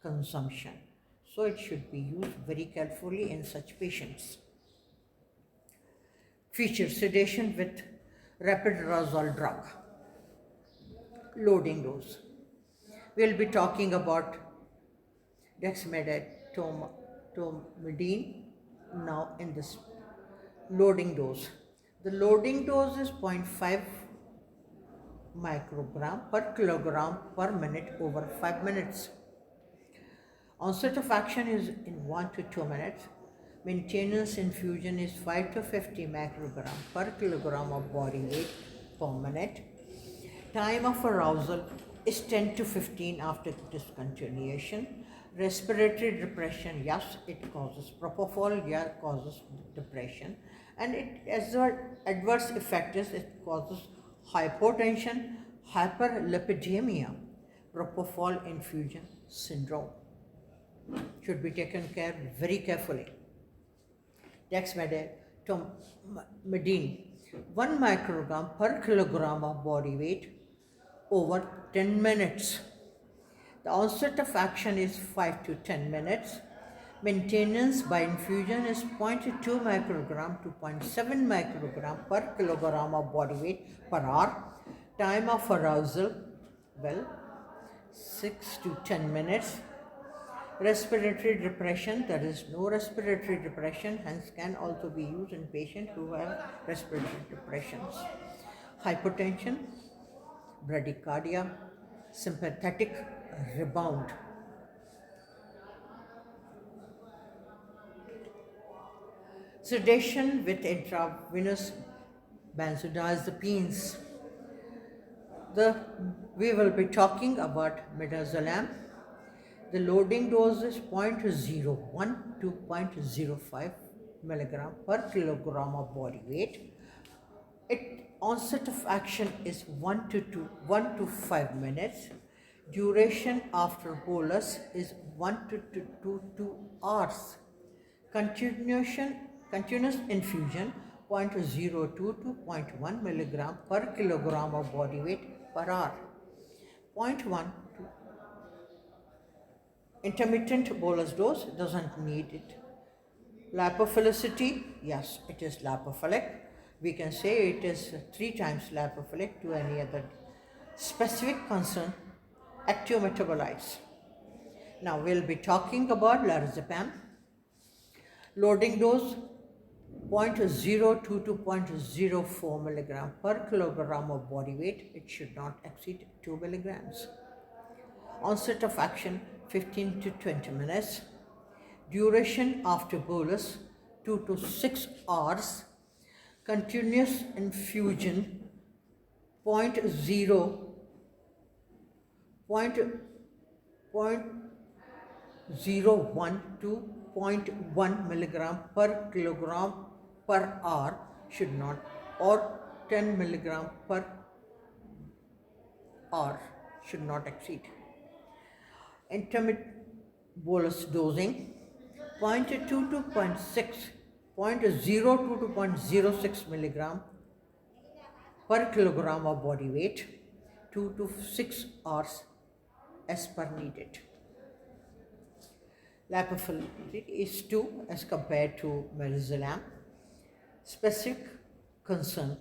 consumption. So it should be used very carefully in such patients. Feature sedation with rapid drug. Loading dose. We'll be talking about dexmedetomidine now in this loading dose. The loading dose is 0.5 microgram per kilogram per minute over 5 minutes. Onset of action is in 1 to 2 minutes. Maintenance infusion is 5 to 50 microgram per kilogram of body weight per minute. Time of arousal is 10 to 15 after discontinuation. Respiratory depression, yes, it causes propofol, yeah, causes depression. And it as an adverse effect is it causes hypotension, hyperlipidemia, propofol infusion syndrome. Should be taken care very carefully. Dexmedetomidine, 1 microgram per kilogram of body weight over 10 minutes. The onset of action is 5 to 10 minutes. Maintenance by infusion is 0.2 microgram to 0.7 microgram per kilogram of body weight per hour. Time of arousal, 6 to 10 minutes. Respiratory depression, there is no respiratory depression, hence can also be used in patients who have respiratory depressions. Hypotension, bradycardia, sympathetic rebound. Sedation with intravenous benzodiazepines. We will be talking about midazolam. The loading dose is 0.01 to 0.05 milligram per kilogram of body weight. Onset of action is 1 to 5 minutes. Duration after bolus is 1 to 2 hours. Continuous infusion 0.02 to 0.1 milligram per kilogram of body weight per hour. 0.1 to intermittent bolus dose, doesn't need it. Lipophilicity, yes, it is lipophilic. We can say it is 3 times lipophilic to any other specific concern, active metabolites. Now we'll be talking about lorazepam. Loading dose 0.02 to 0.04 milligram per kilogram of body weight. It should not exceed 2 milligrams. Onset of action 15 to 20 minutes. Duration after bolus 2 to 6 hours. Continuous infusion 0.0 0.01 to 0.1 milligram per kilogram per hour should not, or 10 milligram per hour should not exceed. Intermittent bolus dosing 0.2 to 0.6, 0.02 to 0.06 milligram per kilogram of body weight, 2 to 6 hours as per needed. Lipophilic is 2 as compared to midazolam. Specific concern,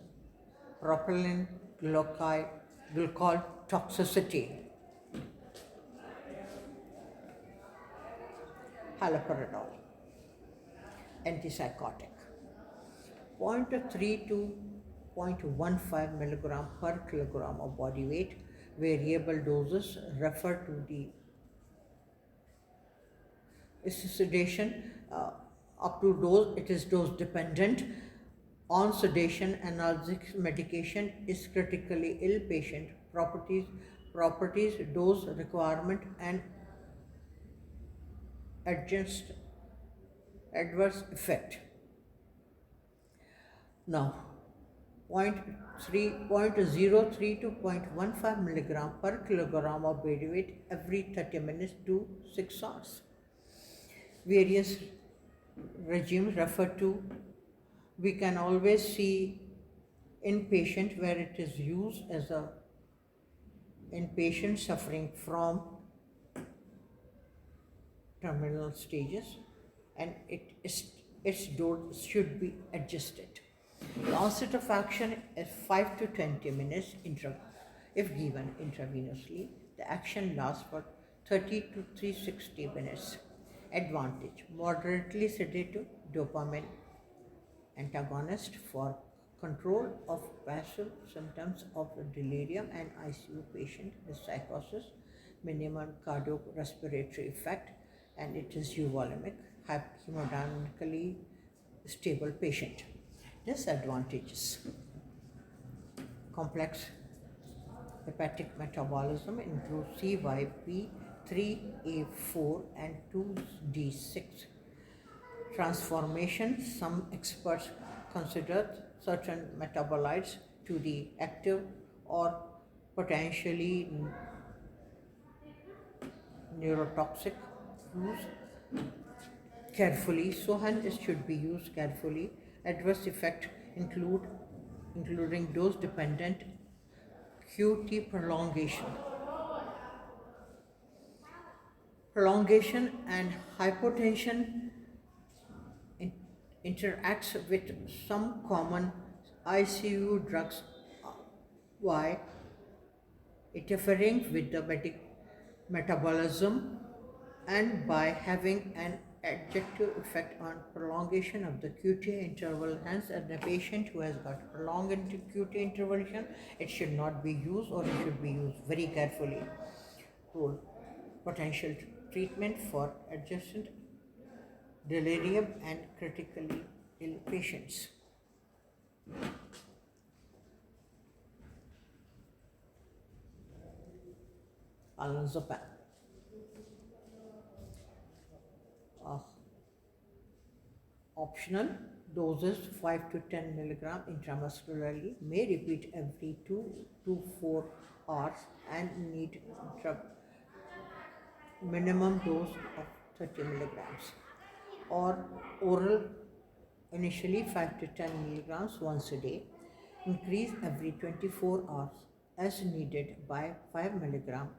propylene glycol toxicity. Haloperidol, antipsychotic, 0.3 to 0.15 milligram per kilogram of body weight. Variable doses refer to the sedation up to dose. It is dose dependent. On sedation, analgesic medication is critically ill patient. Properties, dose requirement, and adverse effect. Now, 0.03 to 0.15 milligram per kilogram of body weight every 30 minutes to 6 hours. Various regime referred to, we can always see inpatient where it is used as a inpatient suffering from terminal stages, and its dose should be adjusted. The onset of action is 5 to 20 minutes if given intravenously. The action lasts for 30 to 360 minutes. Advantage: moderately sedative dopamine antagonist for control of passive symptoms of delirium and ICU patient with psychosis, minimum cardiorespiratory effect, and it is euvolemic, hemodynamically stable patient. Disadvantages: complex hepatic metabolism includes CYP3A4 and 2D6 transformation. Some experts consider certain metabolites to be active or potentially neurotoxic. Use carefully. Sohan should be used carefully. Adverse effects including dose dependent QT prolongation and hypotension interacts with some common ICU drugs by interfering with the metabolism and by having an adjunctive effect on prolongation of the QT interval. Hence, in a patient who has got prolonged QT intervention, it should not be used, or it should be used very carefully. Role: potential treatment for adjacent delirium and critically ill patients. Olanzapine. Optional doses 5 to 10 milligram intramuscularly, may repeat every 2 to 4 hours and need minimum dose of 30 milligrams, or oral initially 5 to 10 milligrams once a day, increase every 24 hours as needed by 5 milligram,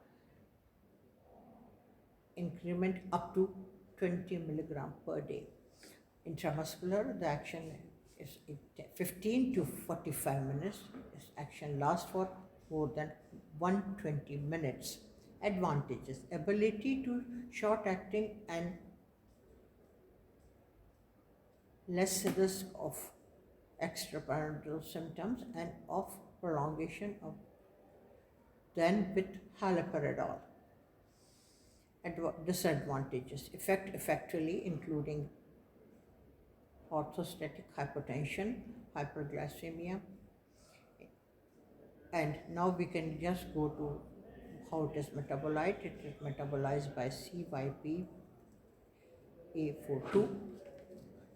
increment up to 20 milligram per day. Intramuscular, the action is 15 to 45 minutes. This action lasts for more than 120 minutes. Advantages: ability to short acting and less risk of extrapyramidal symptoms and of prolongation of than with haloperidol. Disadvantages: effect effectively including orthostatic hypotension, hyperglycemia, and now we can just go to how it is metabolized. It is metabolized by CYP-A42.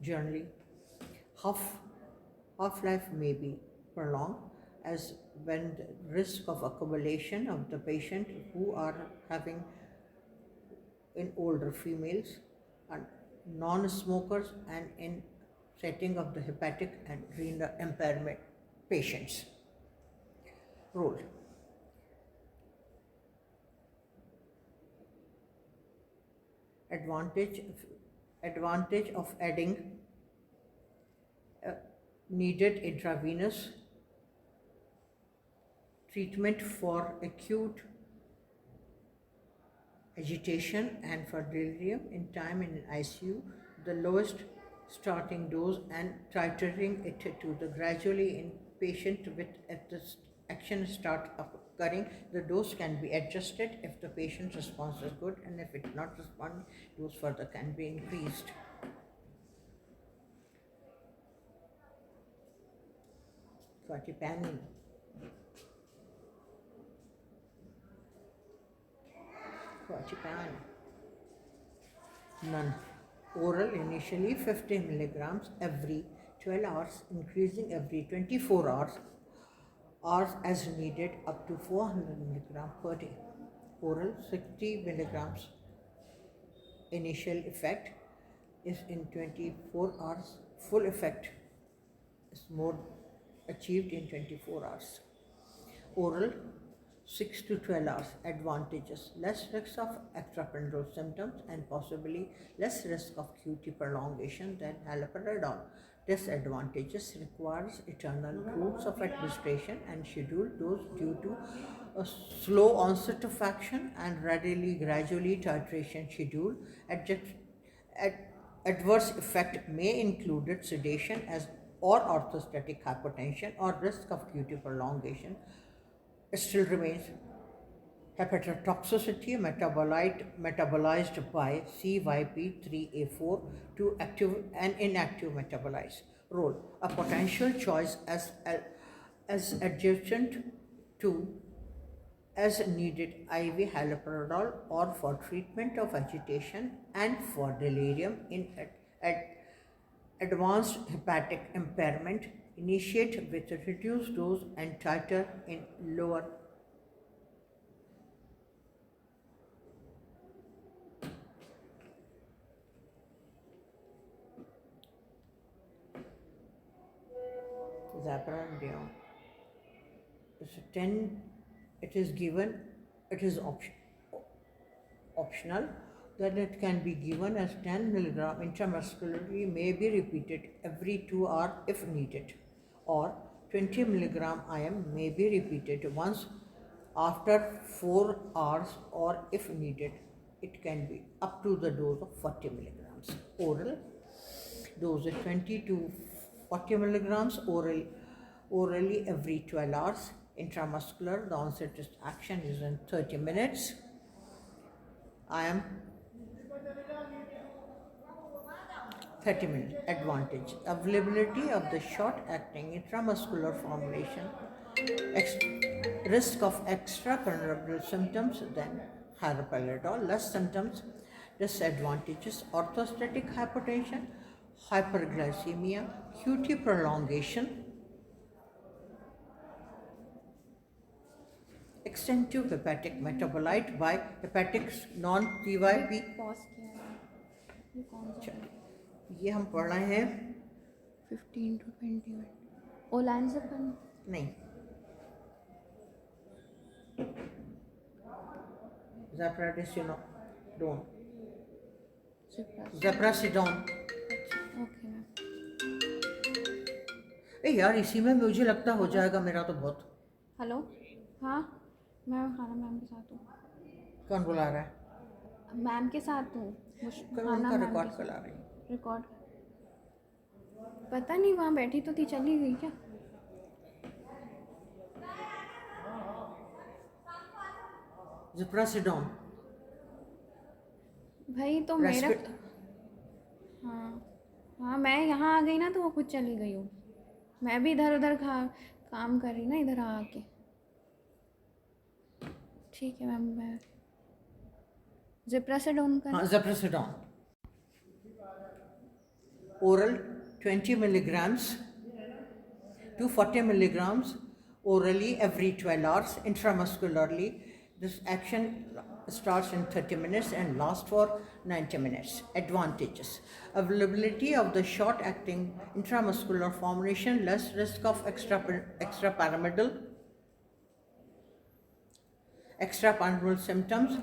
Generally, half-life may be prolonged as when the risk of accumulation of the patient who are having in older females and non-smokers and in setting of the hepatic and renal impairment patients. Role: advantage of adding needed intravenous treatment for acute agitation and for delirium in time in ICU, the lowest starting dose and titrating it to the gradually in patient with at the action start occurring. The dose can be adjusted if the patient response is good, and if it not respond, dose further can be increased. Quetiapine. None. Oral initially 50 milligrams every 12 hours, increasing every 24 hours as needed up to 400 milligrams per day. Oral 60 milligrams initial effect, is in 24 hours. Full effect is more achieved in 24 hours. Oral 6 to 12 hours. Advantages: less risk of extrapyramidal symptoms and possibly less risk of QT prolongation than haloperidol. Disadvantages: requires eternal routes of administration and scheduled dose due to a slow onset of action and readily gradually titration schedule. Adverse effect may include sedation as or orthostatic hypotension or risk of QT prolongation. It still remains hepatotoxicity metabolized by CYP3A4 to active and inactive metabolites. Role: a potential choice as adjacent to as needed IV haloperidol or for treatment of agitation and for delirium in advanced hepatic impairment. Initiate with a reduced dose and titre in lower. Zaparandium. It's 10, it is given, it is optional, that it can be given as 10 milligram intramuscularly, may be repeated every 2 hours if needed, or 20 milligram IM may be repeated once after 4 hours, or if needed, it can be up to the dose of 40 milligrams. Oral dose is 20 to 40 milligrams orally every 12 hours. Intramuscular, the onset of action is in 30 minutes. I am 30 minutes. Advantage: availability of the short acting intramuscular formulation, risk of extrapyramidal symptoms than haloperidol, less symptoms. Disadvantages: orthostatic hypotension, hyperglycemia, QT prolongation, extensive hepatic metabolite by hepatic non-CYP. Pause किया है ये कौन सा है? ये हम पढ़ रहे हैं 15 to 20 मिनट ओलानज़ेपम नहीं, ज़ेप्रासिडोन ज़ेप्रासिडोन। Okay ma'am. यार इसी में मुझे लगता हो जाएगा मेरा तो बहुत। हेलो, हाँ मैं खाना मैम के साथ हूँ। कौन बुला रहा है? मैम के साथ हूँ। उनका रिकॉर्ड करा रही हूँ। रिकॉर्ड पता नहीं, वहाँ बैठी तो थी, चली गई क्या? ज़ेप्रासिडोन भाई तो मेरा हाँ हाँ मैं यहाँ आ गई ना तो वो खुद चली गई हूँ। मैं भी इधर उधर काम कर रही ना इधर आके। ठीक है मैम, मैं ज़ेप्रासिडोन का। हाँ ज़ेप्रासिडोन oral 20 milligrams to 40 milligrams orally every 12 hours. Intramuscularly, this action starts in 30 minutes and lasts for 90 minutes. Advantages: availability of the short acting intramuscular formulation, less risk of extrapyramidal symptoms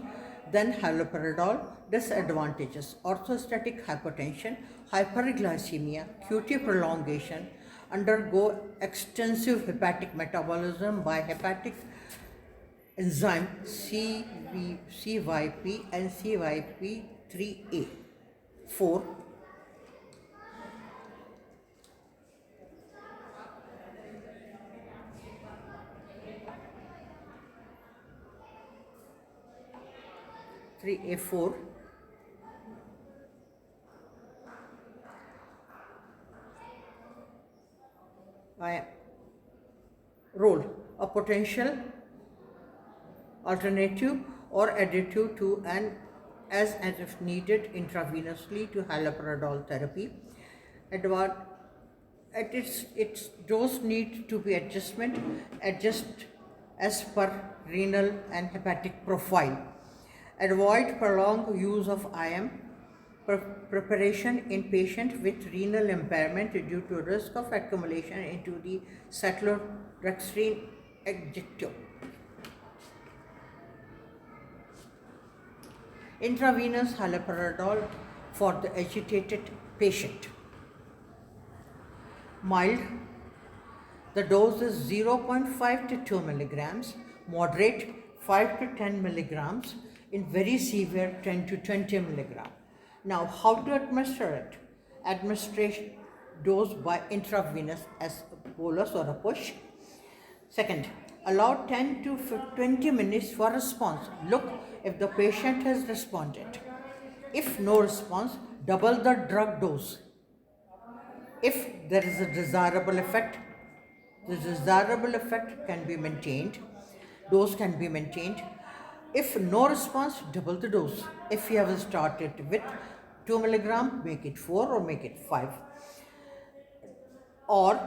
than haloperidol. Disadvantages: orthostatic hypotension, hyperglycemia, QT prolongation, undergo extensive hepatic metabolism by hepatic enzyme CYP and CYP3A. 4. A4 role: a potential alternative or additive to and as if needed intravenously to haloperidol therapy. Its dose need to be adjust as per renal and hepatic profile. Avoid prolonged use of IM, Preparation in patient with renal impairment due to risk of accumulation into the cyclorexrine adjective. Intravenous haloperidol for the agitated patient. Mild, the dose is 0.5 to 2 milligrams, moderate 5 to 10 milligrams, in very severe 10 to 20 milligrams. Now, how to administer it? Administration dose by intravenous as a bolus or a push. Second, allow 10 to 20 minutes for response. Look if the patient has responded. If no response, double the drug dose. If there is a desirable effect, the desirable effect can be maintained, dose can be maintained. If no response, double the dose. If you have started with 2 milligram, make it 4 or make it 5. Or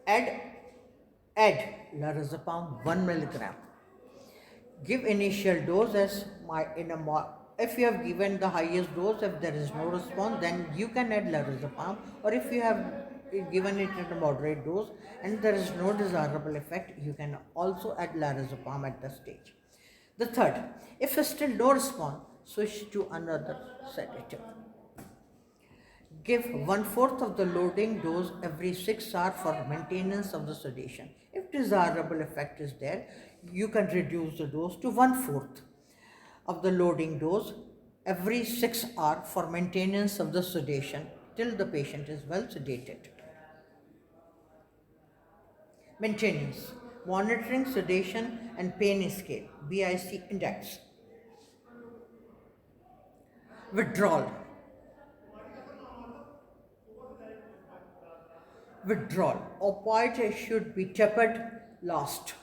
add lorazepam 1 milligram. Give initial dose as if you have given the highest dose, if there is no response, then you can add lorazepam. Or if you have given it at a moderate dose and there is no desirable effect, you can also add lorazepam at the stage. The third, if still no response, switch to another sedative. Give 1/4 of the loading dose every 6 hours for maintenance of the sedation. If desirable effect is there, you can reduce the dose to 1/4 of the loading dose every 6 hours for maintenance of the sedation till the patient is well sedated. Maintenance. Monitoring sedation and pain scale, BIC index. Withdrawal. Opioid should be tapered last.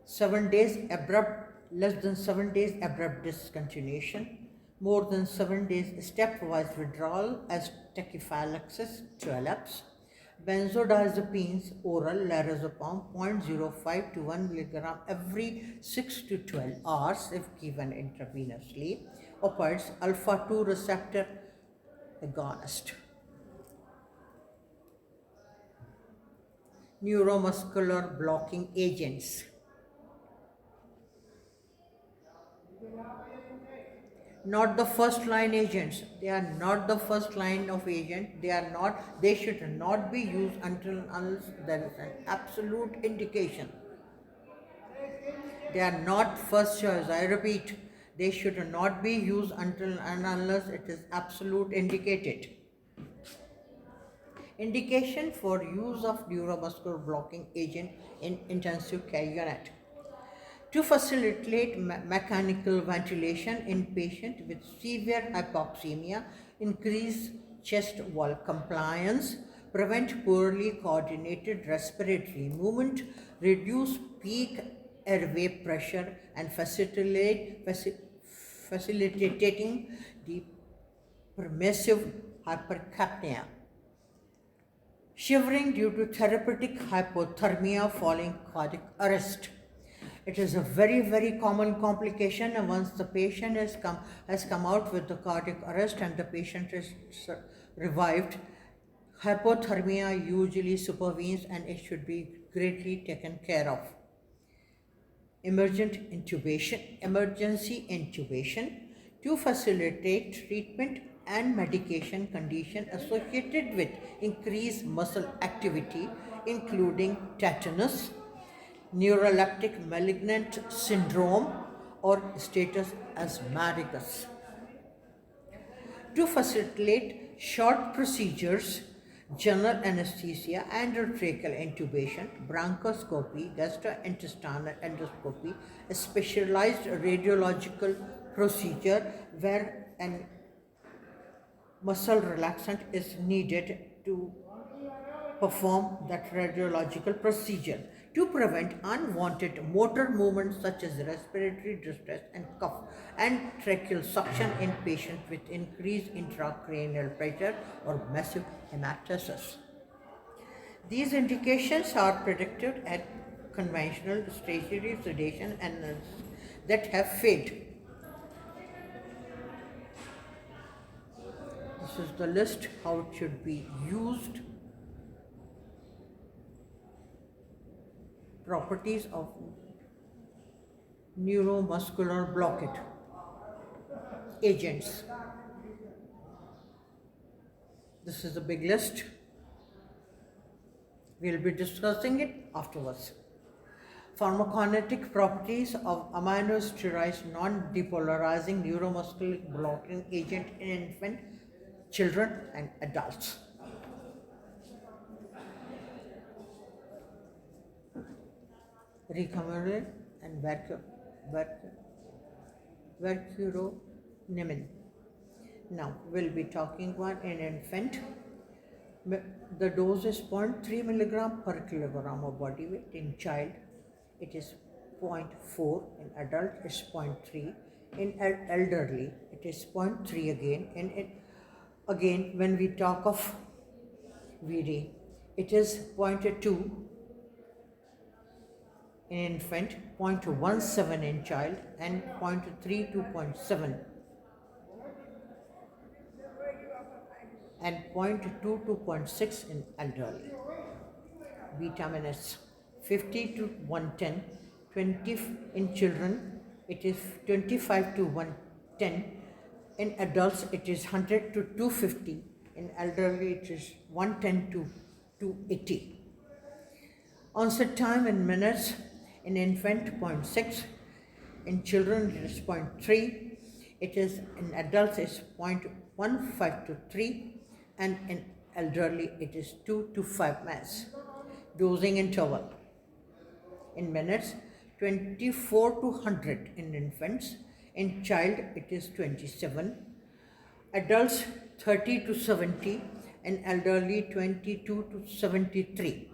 7 days abrupt, less than 7 days abrupt discontinuation, more than 7 days stepwise withdrawal as tachyphylaxis to elapse. Benzodiazepines oral lorazepam 0.05 to 1 milligram every 6 to 12 hours if given intravenously. Opioids alpha 2 receptor agonist. Neuromuscular blocking agents. Not the first line agents. They are not the first line of agent. They should not be used unless there is an absolute indication. They are not first choice. I repeat, they should not be used until and unless it is absolute indicated. Indication for use of neuromuscular blocking agent in intensive care unit. To facilitate mechanical ventilation in patients with severe hypoxemia, increase chest wall compliance, prevent poorly coordinated respiratory movement, reduce peak airway pressure, and facilitating the permissive hypercapnia. Shivering due to therapeutic hypothermia following cardiac arrest. It is a very, very common complication, and once the patient has come out with the cardiac arrest and the patient is revived, hypothermia usually supervenes and it should be greatly taken care of. Emergency intubation to facilitate treatment and medication condition associated with increased muscle activity, including tetanus, neuroleptic malignant syndrome, or status asthmaticus. To facilitate short procedures, general anesthesia, endotracheal intubation, bronchoscopy, gastrointestinal endoscopy, a specialized radiological procedure where an muscle relaxant is needed to perform that radiological procedure to prevent unwanted motor movements such as respiratory distress and cough and tracheal suction in patients with increased intracranial pressure or massive hematosis. These indications are predicted at conventional stationary sedation and that have failed. This is the list how it should be used. Properties of neuromuscular blockage agents. This is a big list. We'll be discussing it afterwards. Pharmacokinetic properties of aminosteroids non-depolarizing neuromuscular blocking agent in infant, children and adults. Recombinant and vercuronemin. Now we'll be talking about in infant. The dose is 0.3 milligram per kilogram of body weight. In child, it is 0.4. In adult, it's 0.3. In elderly, it is 0.3 again. Again, when we talk of VD, it is 0.2 in infant, 0.17 in child, and 0.3 to 0.7. And 0.2 to 0.6 in elderly. Vitamins 50 to 110, 20 in children it is 25 to 110, in adults it is 100 to 250, in elderly it is 110 to 280. Onset time in minutes, in infant 0.6, in children it is 0.3, it is in adults is 0.15 to 3, and in elderly it is 2 to 5 minutes. Dosing interval in minutes 24 to 100 in infants, in child it is 27, adults 30 to 70, and elderly 22 to 73.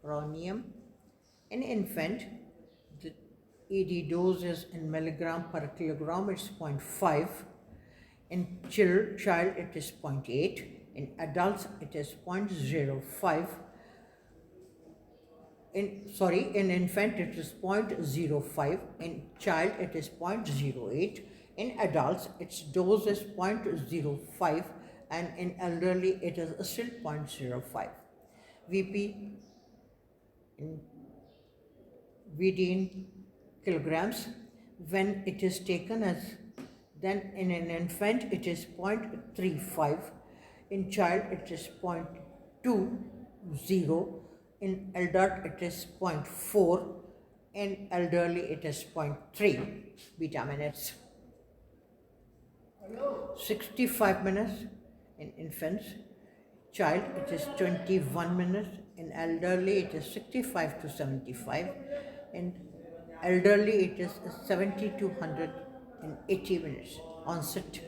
Vicodinium in infant, the ED dose is in milligram per kilogram, it's 0.5. In child, it is 0.8. In adults, it is 0.05. In infant, it is 0.05. In child, it is 0.08. In adults, its dose is 0.05. And in elderly, it is still 0.05. VP in VD in kilograms. When it is taken as, then in an infant it is 0.35, in child it is 0.20, in adult it is 0.4, in elderly it is 0.3 beta minutes. 65 minutes in infants, child it is 21 minutes, in elderly it is 65 to 75, in elderly it is 70 to 180 minutes. Onset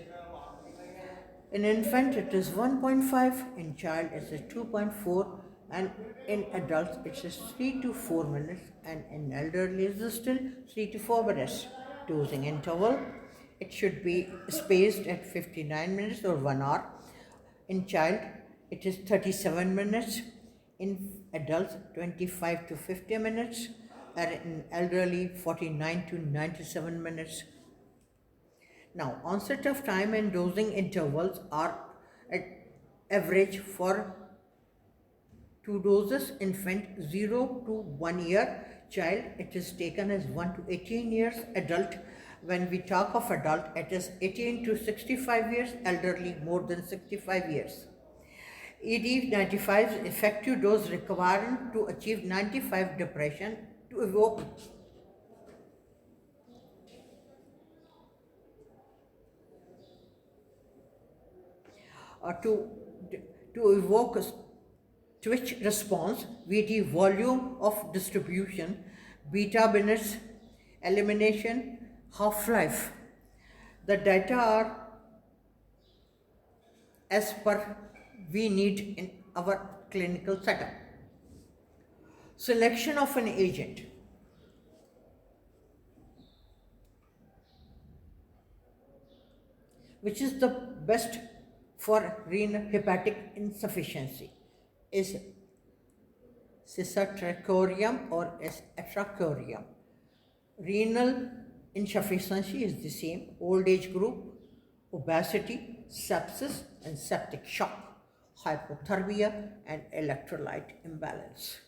in infant it is 1.5, in child it is 2.4, and in adults it is 3 to 4 minutes, and in elderly it is still 3 to 4 minutes. Dosing interval, it should be spaced at 59 minutes or 1 hour. In child, it is 37 minutes. In adults, 25 to 50 minutes. And in elderly, 49 to 97 minutes. Now, onset of time and dosing intervals are at average for 2 doses. Infant, 0 to 1 year. Child, it is taken as 1 to 18 years. Adult, when we talk of adult, it is 18 to 65 years. Elderly, more than 65 years. ED 95 is effective dose required to achieve 95 depression to evoke a twitch response, VD volume of distribution, beta minutes, elimination, half-life. The data are as per we need in our clinical setup. Selection of an agent. Which is the best for renal hepatic insufficiency is cysticercoreum or atrachorium. Renal insufficiency is the same, old age group, obesity, sepsis and septic shock, hypothermia and electrolyte imbalance.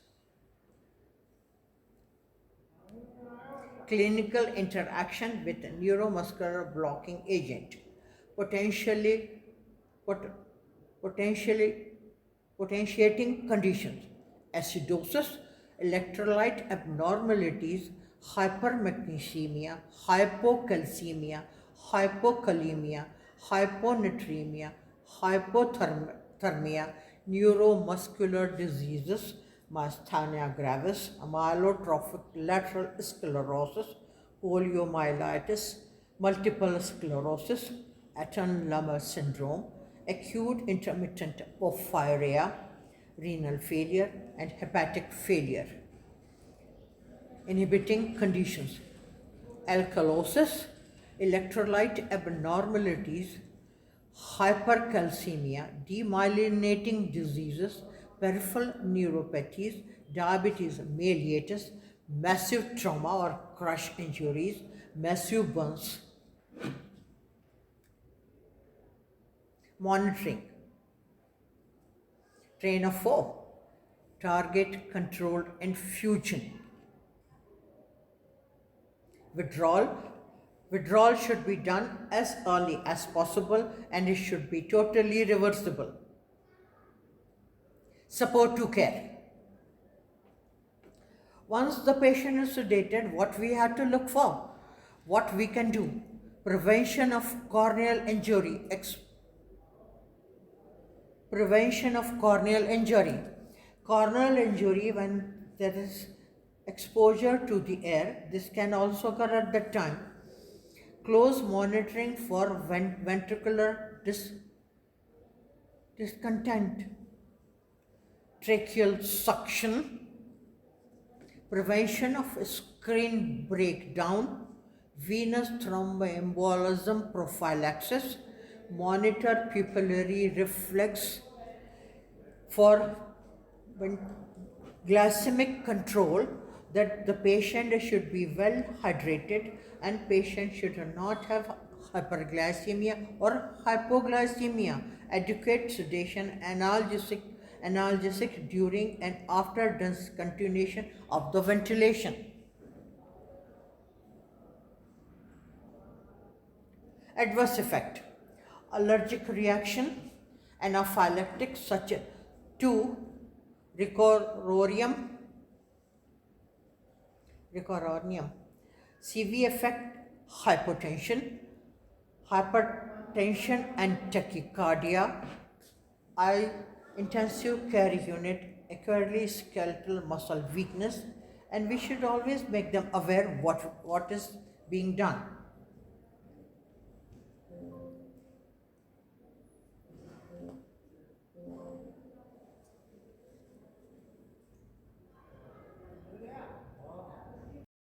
Clinical interaction with a neuromuscular blocking agent, potentially, pot- potentially potentiating conditions, acidosis, electrolyte abnormalities, hypermagnesemia, hypocalcemia, hypokalemia, hyponatremia, hypothermia, neuromuscular diseases, myasthenia gravis, amyotrophic lateral sclerosis, poliomyelitis, multiple sclerosis, Atten-Lammer syndrome, acute intermittent porphyria, renal failure, and hepatic failure. Inhibiting conditions, alkalosis, electrolyte abnormalities, hypercalcemia, demyelinating diseases, peripheral neuropathies, diabetes mellitus, massive trauma or crush injuries, massive burns. Monitoring. Train of 4. Target controlled infusion. Withdrawal should be done as early as possible and it should be totally reversible. Support to care. Once the patient is sedated, what we have to look for, what we can do. Prevention of corneal injury. Prevention of corneal injury. Corneal injury, when there is exposure to the air, this can also occur at that time. Close monitoring for ventricular discontent, tracheal suction, prevention of screen breakdown, venous thromboembolism prophylaxis, monitor pupillary reflex for glycemic control, that the patient should be well hydrated and patient should not have hyperglycemia or hypoglycemia. Adequate sedation, analgesic during and after discontinuation of the ventilation. Adverse effect, allergic reaction, anaphylactic such to Ricorium, CV effect, hypotension and tachycardia, intensive care unit, acutely skeletal muscle weakness, and we should always make them aware what is being done.